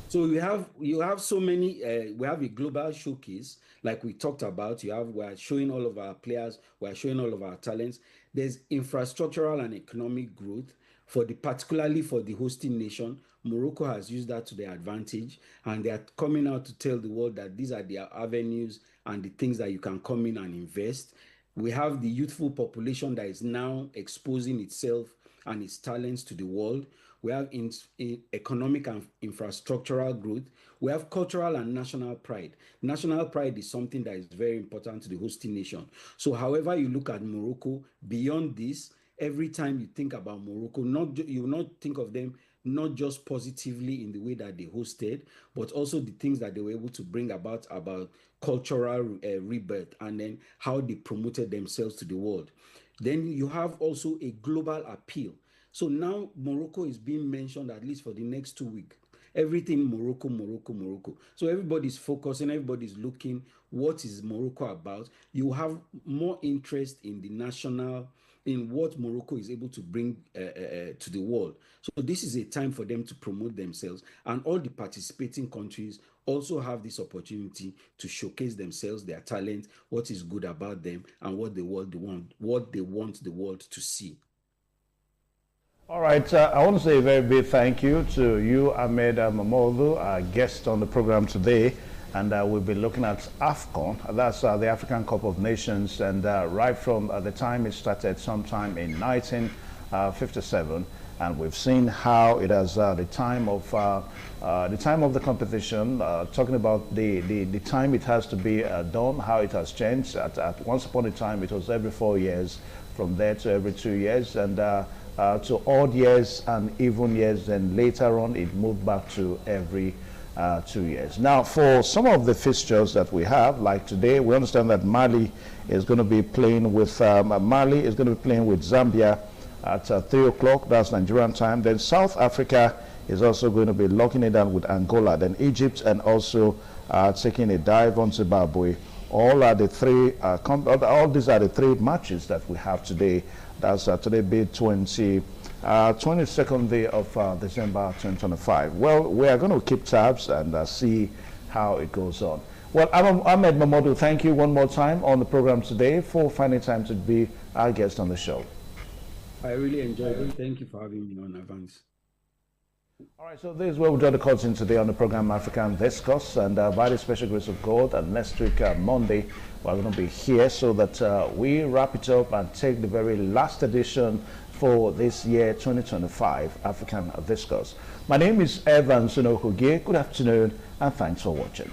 So you have so many. We have a global showcase, like we talked about. We're showing all of our players. We're showing all of our talents. There's infrastructural and economic growth particularly for the hosting nation. Morocco has used that to their advantage, and they are coming out to tell the world that these are their avenues and the things that you can come in and invest. We have the youthful population that is now exposing itself and its talents to the world. We have in economic and infrastructural growth. We have cultural and national pride. National pride is something that is very important to the hosting nation. So however you look at Morocco, beyond this, every time you think about Morocco, you will not think of them not just positively in the way that they hosted, but also the things that they were able to bring about cultural rebirth, and then how they promoted themselves to the world. Then you have also a global appeal. So now Morocco is being mentioned at least for the next 2 weeks. Everything Morocco, Morocco, Morocco. So everybody's focusing, everybody's looking, what is Morocco about? You have more interest in the national, in what Morocco is able to bring to the world. So this is a time for them to promote themselves, and all the participating countries also have this opportunity to showcase themselves, their talent, what is good about them, and what they want the world to see. All right, I want to say a very big thank you to you, Ahmed Mamoudou, our guest on the program today. And we'll be looking at AFCON, that's the African Cup of Nations, and right from the time it started sometime in 1957, and we've seen how it has the time of the competition, talking about the time it has to be done, how it has changed. At once upon a time, it was every 4 years, from there to every 2 years, and to odd years and even years, and later on it moved back to every 2 years. Now, for some of the fixtures that we have, like today, we understand that Mali is going to be playing with Zambia at 3 o'clock. That's Nigerian time. Then South Africa is also going to be locking it down with Angola. Then Egypt, and also taking a dive on Zimbabwe. All are the three. All these are the three matches that we have today. That's today, be 22nd day of December 2025. Well, we are going to keep tabs and see how it goes on. Well, Ahmed Mamoudou, thank you one more time on the program today for finding time to be our guest on the show. I really enjoyed it. Thank you for having me on, Evans. All right, so this is where we draw the curtain today on the program African Discourse, and by the special grace of God, and next week, Monday, we're going to be here so that we wrap it up and take the very last edition for this year 2025 African Discourse. My name is Evans Unokugie. Good afternoon and thanks for watching.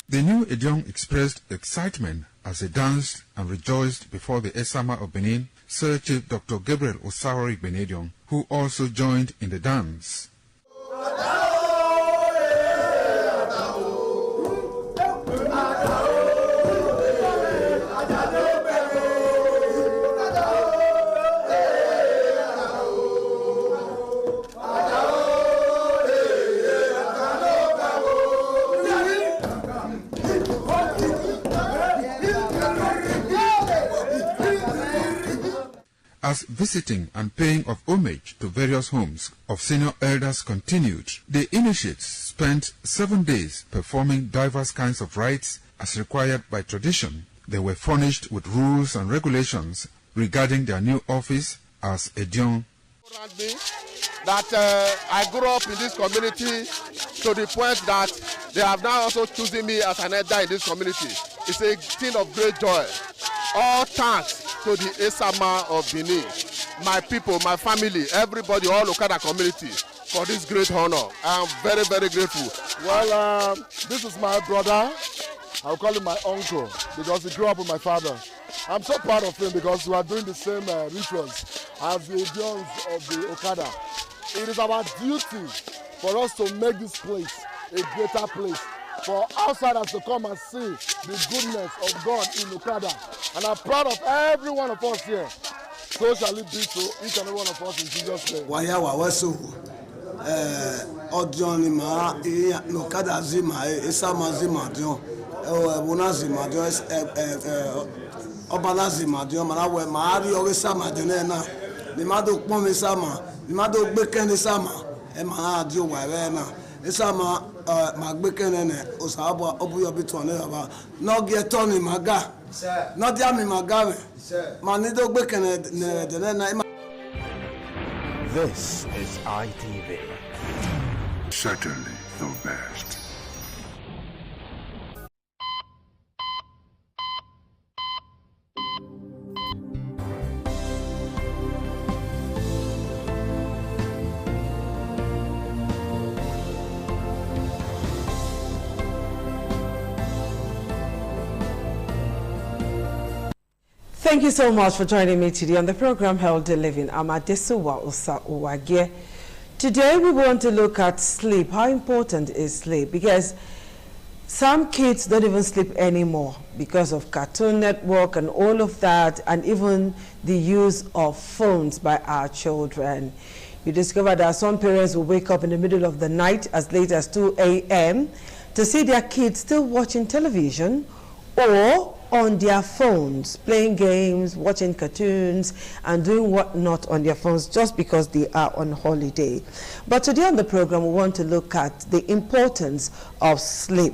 The new Edion expressed excitement as they danced and rejoiced before the Esama of Benin, Sir Chief Dr. Gabriel Osawori Benedion, who also joined in the dance. As visiting and paying of homage to various homes of senior elders continued, the initiates spent 7 days performing diverse kinds of rites as required by tradition. They were furnished with rules and regulations regarding their new office as Edion. That I grew up in this community to the point that they have now also chosen me as an elder in this community. It's a thing of great joy. All thanks to the Esama of Benin, my people, my family, everybody, all Okada community for this great honor. I am very, very grateful. Well, this is my brother. I'll call him my uncle because he grew up with my father. I'm so proud of him because we are doing the same rituals as the Edions of the Okada. It is our duty for us to make this place a greater place, for outsiders to come and see the goodness of God in Okada. And I'm proud of every one of us here. So shall it be to each and every one of us in Jesus' name. Odion ma Okada zima Esama zima Dion Bona zima Dion Obala zima Dion Manawe Mari Esama Dion na Nimado Pom Esama Nimado Beken Esama Emana Dio Wena Esama Magbeken Osaba Obuyo Bitone Aba no get Tony Maga no Diami Magame Manido Beken na. This is ITV. Certainly the best. Thank you so much for joining me today on the program Healthy Living. I'm Adesuwa Uwage. Today we want to look at sleep. How important is sleep? Because some kids don't even sleep anymore because of Cartoon Network and all of that, and even the use of phones by our children. You discover that some parents will wake up in the middle of the night as late as 2 a.m. to see their kids still watching television or on their phones, playing games, watching cartoons, and doing whatnot on their phones just because they are on holiday. But today on the program, we want to look at the importance of sleep.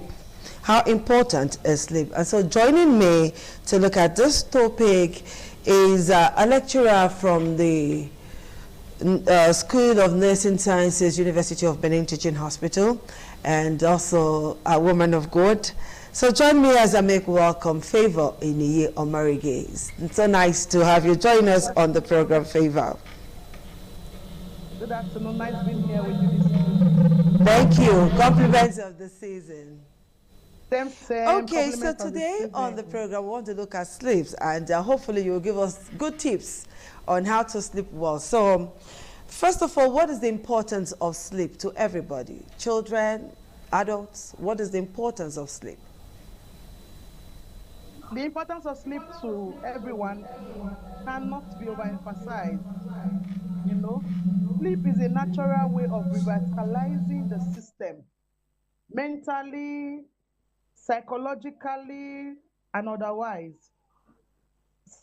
how important is sleep. And so joining me to look at this topic is a lecturer from the School of Nursing Sciences, University of Benin Teaching Hospital, and also a woman of God. So join me as I make welcome Favor Iniye Omarige. It's so nice to have you join us on the program, Favor. Good afternoon. Nice being here with you this evening. Thank you. Compliments of the season. Same. Okay, so today on the program, we want to look at sleeps, and hopefully you will give us good tips on how to sleep well. So, first of all, what is the importance of sleep to everybody? Children, adults, what is the importance of sleep? The importance of sleep to everyone cannot be overemphasized. You know, sleep is a natural way of revitalizing the system, mentally, psychologically, and otherwise.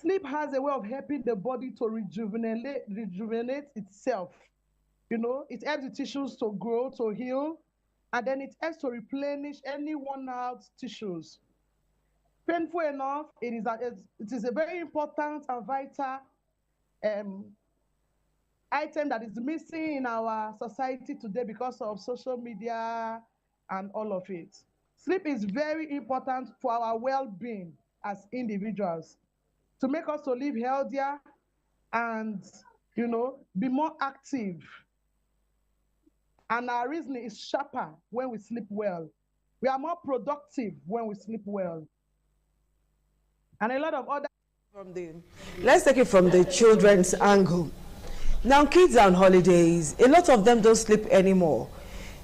Sleep has a way of helping the body to rejuvenate itself. You know, it helps the tissues to grow, to heal, and then it helps to replenish any worn out tissues. Painful enough, it is a very important and vital item that is missing in our society today because of social media and all of it. Sleep is very important for our well-being as individuals, to make us to live healthier and, you know, be more active. And our reasoning is sharper when we sleep well. We are more productive when we sleep well. And a lot of other... Let's take it from the children's angle. Now, kids are on holidays. A lot of them don't sleep anymore.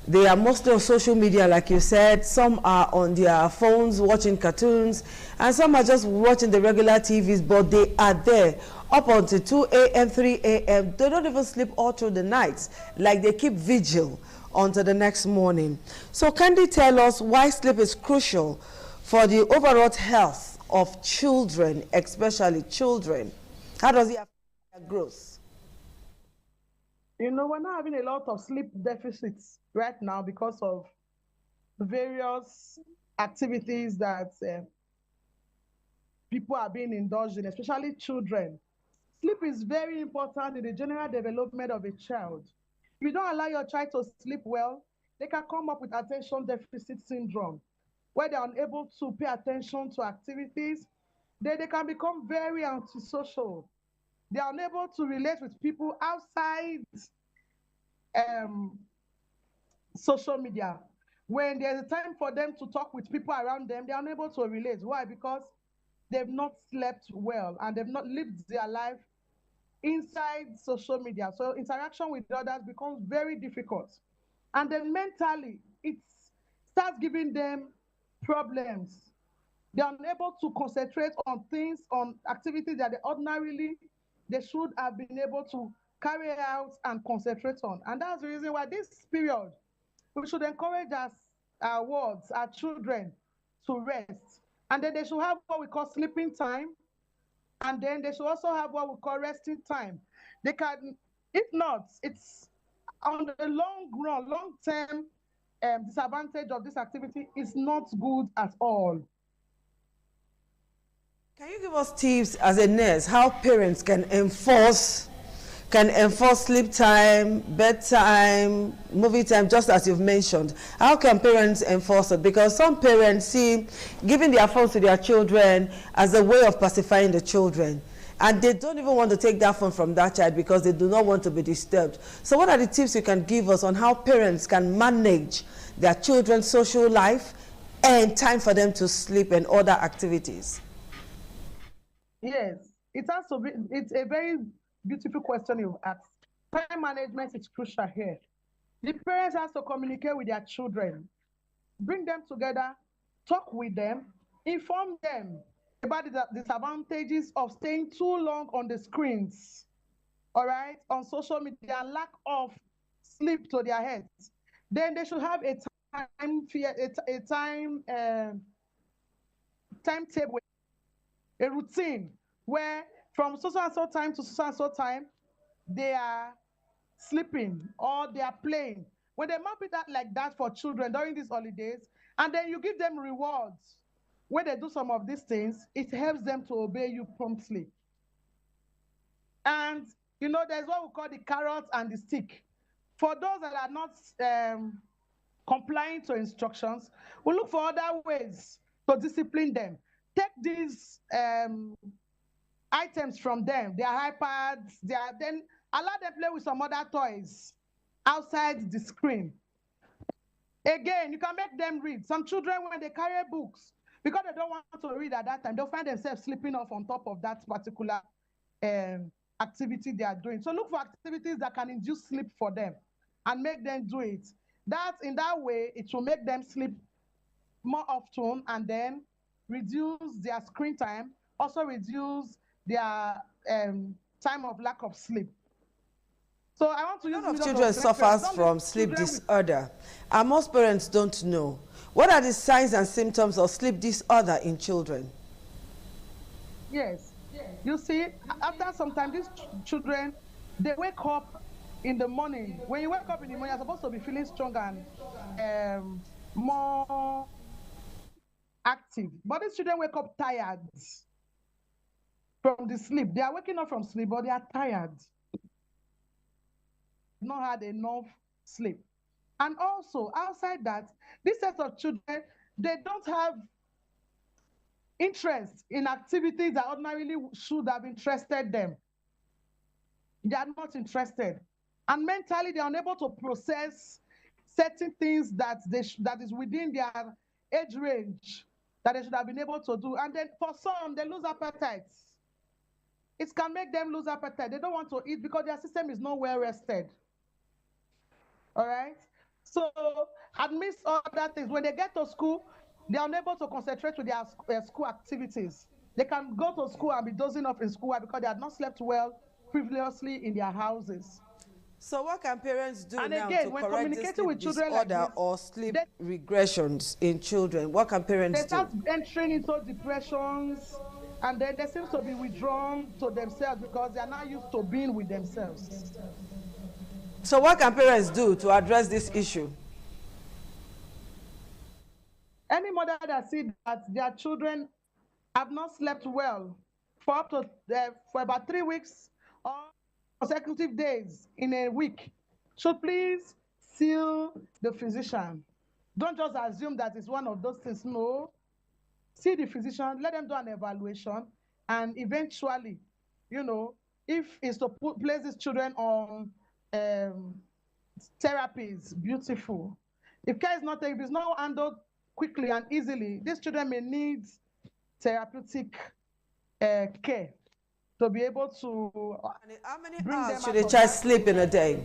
They are mostly on social media, like you said. Some are on their phones watching cartoons, and some are just watching the regular TVs, but they are there up until 2 a.m., 3 a.m. They don't even sleep all through the night, like they keep vigil until the next morning. So can they tell us why sleep is crucial for the overall health of children, especially children? How does it affect their growth? You know, we're not having a lot of sleep deficits right now because of various activities that people are being indulged in, especially children. Sleep is very important in the general development of a child. If you don't allow your child to sleep well, they can come up with attention deficit syndrome, where they are unable to pay attention to activities. They can become very antisocial. They are unable to relate with people outside social media. When there's a time for them to talk with people around them, they're unable to relate. Why? Because they've not slept well and they've not lived their life inside social media. So interaction with others becomes very difficult. And then mentally, it starts giving them problems. They're unable to concentrate on things, on activities that they should have been able to carry out and concentrate on. And that's the reason why this period, we should encourage our children to rest. And then they should have what we call sleeping time. And then they should also have what we call resting time. They can, if not, it's on the long-term disadvantage of this activity is not good at all. Can you give us tips as a nurse how parents can enforce sleep time, bedtime, movie time, just as you've mentioned? How can parents enforce it? Because some parents see giving their phones to their children as a way of pacifying the children. And they don't even want to take that phone from that child because they do not want to be disturbed. So what are the tips you can give us on how parents can manage their children's social life and time for them to sleep and other activities? Yes, it has to be. It's a very beautiful question you've asked. Time management is crucial here. The parents have to communicate with their children, bring them together, talk with them, inform them about the disadvantages of staying too long on the screens, all right, on social media, lack of sleep to their heads. Then they should have a timetable, a routine where from so and so time to so and so time, they are sleeping or they are playing. When they map it out like that for children during these holidays, and then you give them rewards when they do some of these things, it helps them to obey you promptly. And you know, there's what we call the carrot and the stick. For those that are not complying to instructions, we look for other ways to discipline them. Take these items from them, their iPads, then allow them play with some other toys outside the screen. Again, you can make them read. Some children, when they carry books, because they don't want to read at that time, they'll find themselves sleeping off on top of that particular activity they are doing. So look for activities that can induce sleep for them and make them do it. In that way, it will make them sleep more often and then reduce their screen time, also reduce their time of lack of sleep. So I want to use... A lot of children suffers from sleep disorder, and most parents don't know. What are the signs and symptoms of sleep disorder in children? Yes. You see, after some time, these children, they wake up in the morning. When you wake up in the morning, you're supposed to be feeling stronger and more active. But these children wake up tired from the sleep. They are waking up from sleep, but they are tired. Not had enough sleep. And also, outside that, this set of children, they don't have interest in activities that ordinarily should have interested them. They are not interested. And mentally, they are unable to process certain things that is within their age range that they should have been able to do. And then for some, they lose appetite. It can make them lose appetite. They don't want to eat because their system is not well rested. All right? So, amidst other things, when they get to school, they are unable to concentrate with their school activities. They can go to school and be dozing off in school because they have not slept well previously in their houses. So what can parents do and now again, to when correct communicating with children disorder like this, or sleep regressions in children? What can parents do? They start entering into depressions, and then they seem to be withdrawn to themselves because they are not used to being with themselves. So what can parents do to address this issue? Any mother that sees that their children have not slept well for up to for about 3 weeks or consecutive days in a week should please see the physician. Don't just assume that it's one of those things. No, see the physician, let them do an evaluation, and eventually, you know, if it's to place these children on therapies, beautiful. If care is not taken, if it's not handled quickly and easily, these children may need therapeutic care to be able to. How many hours should a child sleep in a day?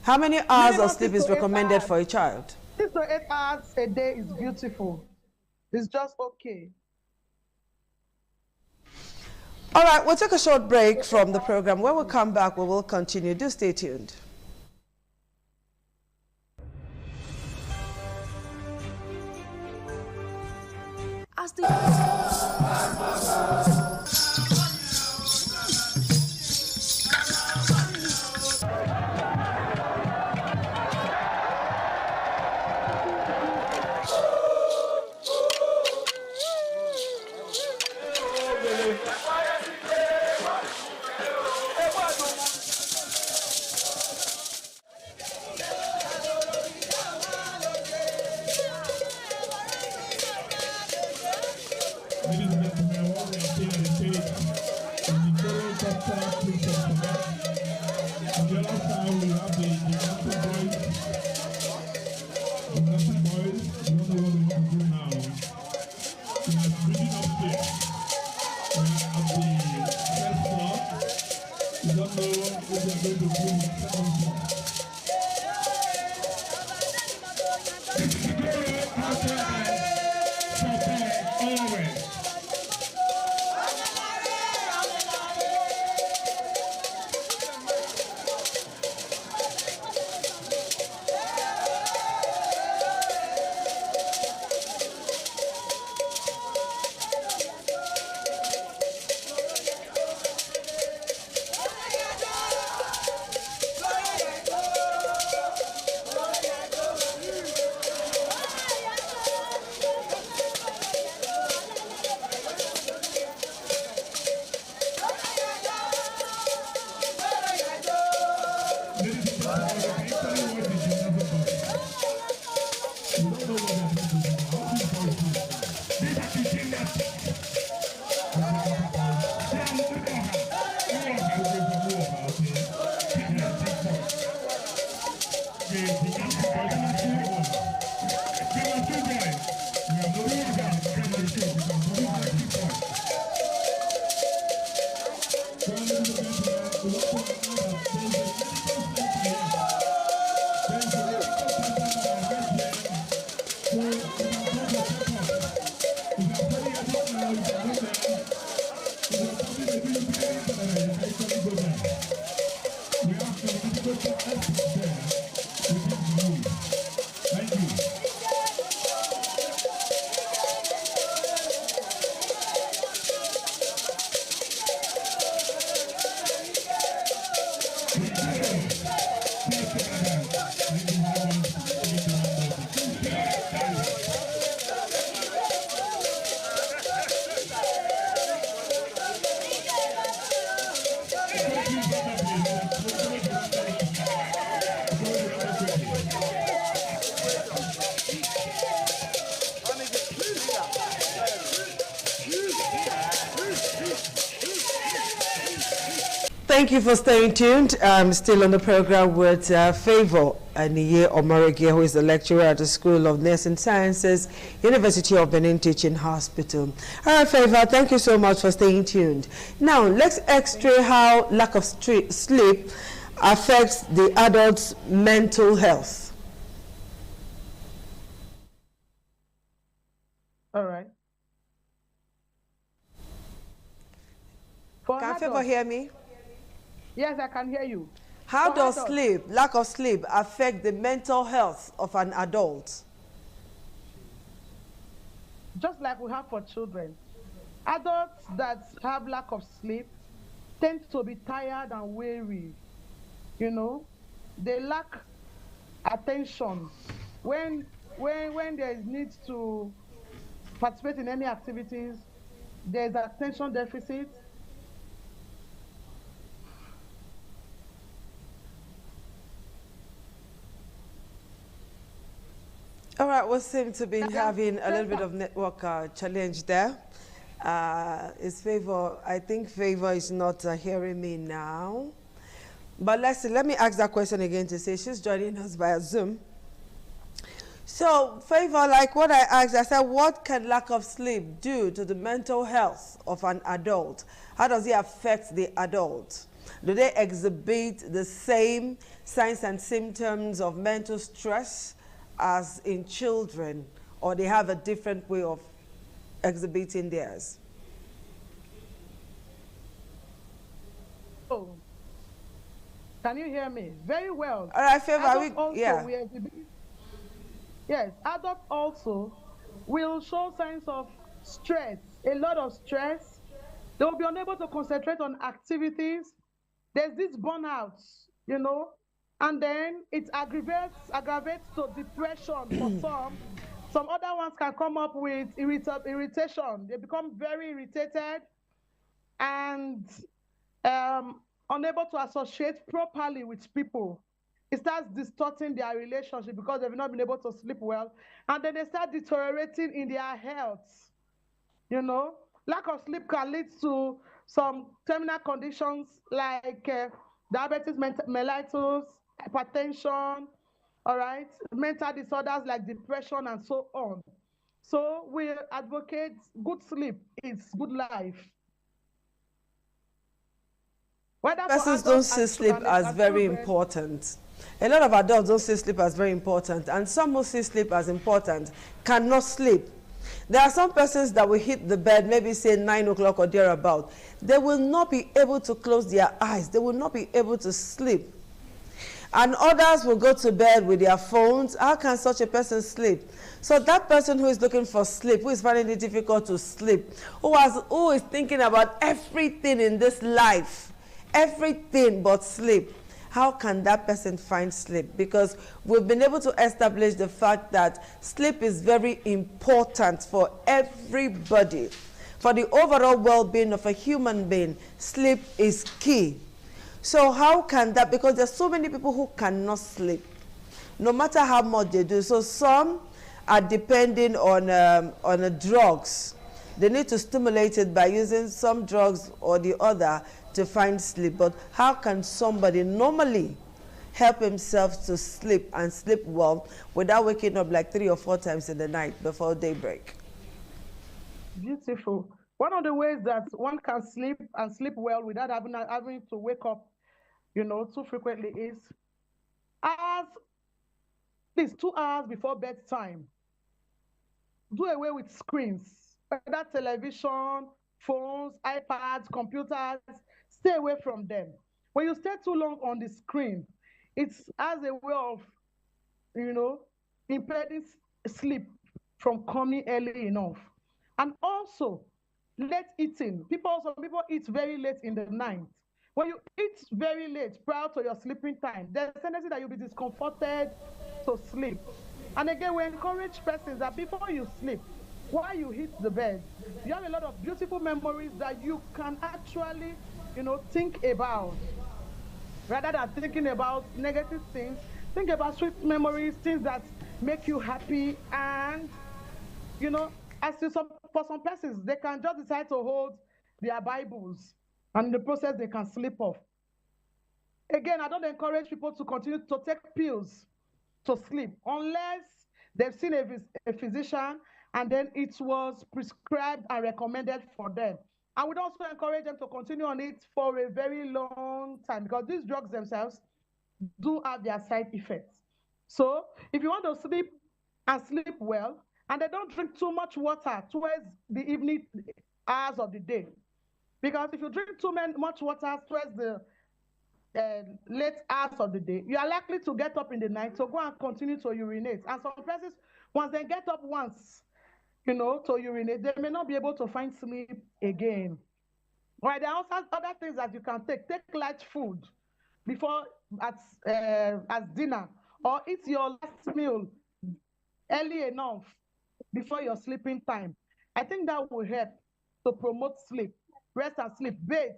How many hours of sleep is recommended for a child? 6 to 8 hours a day is beautiful. It's just okay. All right, we'll take a short break from the program. When we come back, we will continue. Do stay tuned. As the Thank you for staying tuned. I'm still on the program with Favor Aniye Omarege, who is the lecturer at the School of Nursing Sciences, University of Benin Teaching Hospital. All right, Favor, thank you so much for staying tuned. Now, let's x-ray how lack of sleep affects the adult's mental health. All right. Can Favor hear me? Yes, I can hear you. How does lack of sleep, affect the mental health of an adult? Just like we have for children. Adults that have lack of sleep tend to be tired and weary. You know, they lack attention. When there is need to participate in any activities, there is attention deficit. All right, we seem to be having a little bit of network challenge there. Is Favor, I think Favor is not hearing me now. But let's see, let me ask that question again to say she's joining us via Zoom. So, Favor, like what I asked, I said, what can lack of sleep do to the mental health of an adult? How does it affect the adult? Do they exhibit the same signs and symptoms of mental stress as in children, or they have a different way of exhibiting theirs? Oh, can you hear me? Very well. All right, Favor, yeah. Yes, adults also will show signs of stress, a lot of stress. They will be unable to concentrate on activities. There's this burnout, you know, and then it aggravates to depression for some. Some other ones can come up with irritation. They become very irritated and unable to associate properly with people. It starts distorting their relationship because they've not been able to sleep well. And then they start deteriorating in their health. You know, lack of sleep can lead to some terminal conditions like diabetes mellitus, hypertension, all right, mental disorders like depression and so on. So we advocate good sleep is good life. Persons don't see sleep as very important. A lot of adults don't see sleep as very important, and some who see sleep as important cannot sleep. There are some persons that will hit the bed, maybe say 9 o'clock or thereabout. They will not be able to close their eyes. They will not be able to sleep. And others will go to bed with their phones. How can such a person sleep? So that person who is looking for sleep, who is finding it difficult to sleep, who is thinking about everything in this life, everything but sleep, how can that person find sleep? Because we've been able to establish the fact that sleep is very important for everybody. For the overall well-being of a human being, sleep is key. So how can that, because there's so many people who cannot sleep, no matter how much they do. So some are depending on drugs. They need to stimulate it by using some drugs or the other to find sleep. But how can somebody normally help himself to sleep and sleep well without waking up like 3 or 4 times in the night before daybreak? Beautiful. One of the ways that one can sleep and sleep well without having to wake up, too frequently is at least 2 hours before bedtime. Do away with screens, whether television, phones, iPads, computers. Stay away from them. When you stay too long on the screen, it's as a way of, impeding sleep from coming early enough. And also, late eating. Some people eat very late in the night. When you eat very late prior to your sleeping time, there's a tendency that you'll be discomforted to sleep. And again, we encourage persons that before you sleep, while you hit the bed, you have a lot of beautiful memories that you can actually, think about. Rather than thinking about negative things, think about sweet memories, things that make you happy. And, for some persons, they can just decide to hold their Bibles, and in the process, they can sleep off. Again, I don't encourage people to continue to take pills to sleep unless they've seen a physician and then it was prescribed and recommended for them. I would also encourage them to continue on it for a very long time, because these drugs themselves do have their side effects. So if you want to sleep and sleep well, and they don't drink too much water towards the evening hours of the day, because if you drink too much water towards the late hours of the day, you are likely to get up in the night to go and continue to urinate. And some persons, once they get up once, to urinate, they may not be able to find sleep again. Right? There are also other things that you can take. Take light food before as dinner, or eat your last meal early enough before your sleeping time. I think that will help to promote sleep, rest and sleep. Bathe.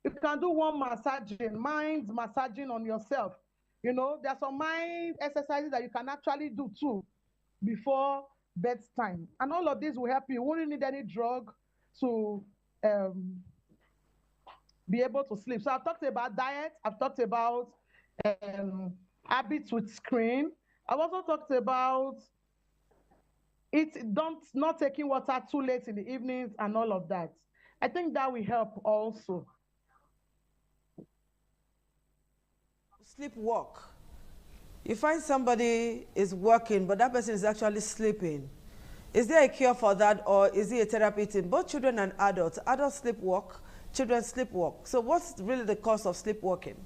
You can do warm massaging, mind massaging on yourself. There are some mind exercises that you can actually do too before bedtime. And all of this will help you. You wouldn't need any drug to be able to sleep. So I've talked about diet. I've talked about habits with screen. I've also talked about not taking water too late in the evenings and all of that. I think that will help also. Sleepwalk. You find somebody is working, but that person is actually sleeping. Is there a cure for that, or is it a therapy thing? Both children and adults. Adults sleepwalk, children sleepwalk. So what's really the cause of sleepwalking?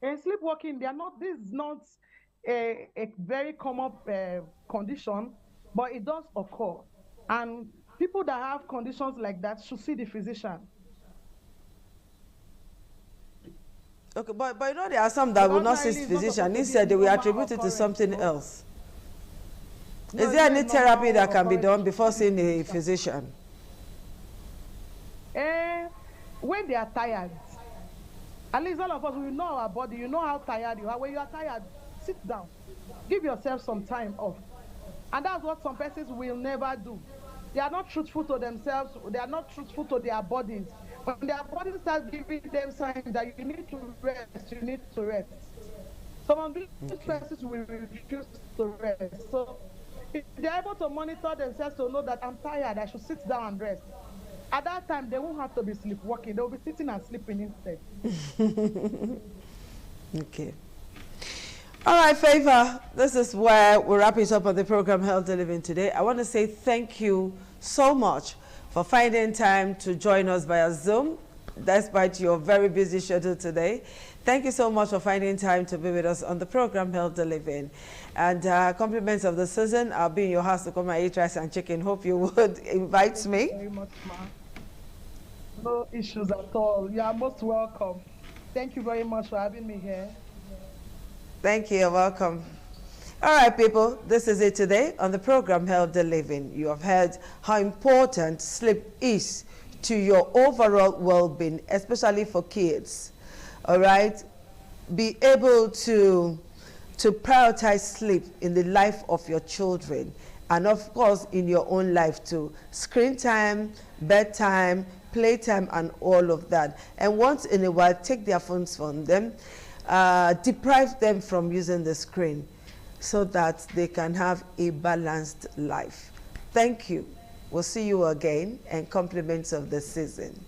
In sleepwalking, this is not a very common condition, but it does occur. And people that have conditions like that should see the physician. Okay, but there are some that will not see the physician. Instead, they will attribute it to something else. Is there any therapy that can be done before seeing a physician? When they are tired, at least all of us, we know our body, you know how tired you are. When you are tired, sit down. Give yourself some time off. And that's what some persons will never do. They are not truthful to themselves. They are not truthful to their bodies. When their body starts giving them signs that you need to rest, you need to rest. Some of these persons will refuse to rest. So if they're able to monitor themselves to know that I'm tired, I should sit down and rest. At that time, they won't have to be sleepwalking. They'll be sitting and sleeping instead. Okay. All right, Favor, this is where we wrap it up on the program Healthy Living today. I want to say thank you so much for finding time to join us via Zoom, despite your very busy schedule today. Thank you so much for finding time to be with us on the program Healthy Living. And compliments of the season. I'll be in your house to come and eat rice and chicken. Hope you would invite me. Very much, ma. No issues at all. You are most welcome. Thank you very much for having me here. Thank you. You're welcome. All right, people, this is it today on the program Healthy Living. You have heard how important sleep is to your overall well-being, especially for kids. All right? Be able to prioritize sleep in the life of your children, and of course in your own life too. Screen time, bedtime, playtime and all of that. And once in a while, take their phones from them, deprive them from using the screen so that they can have a balanced life. Thank you. We'll see you again, and compliments of the season.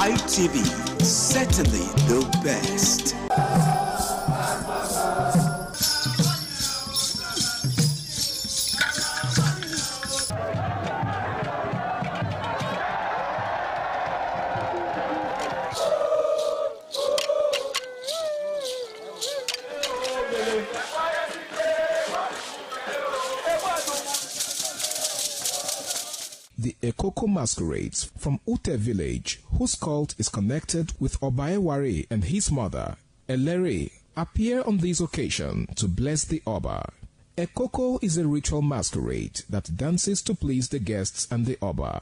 ITV, certainly the best. The Ekoko masquerades from Ute village, whose cult is connected with Obaeware and his mother, Elere, appear on this occasion to bless the Oba. Ekoko is a ritual masquerade that dances to please the guests and the Oba.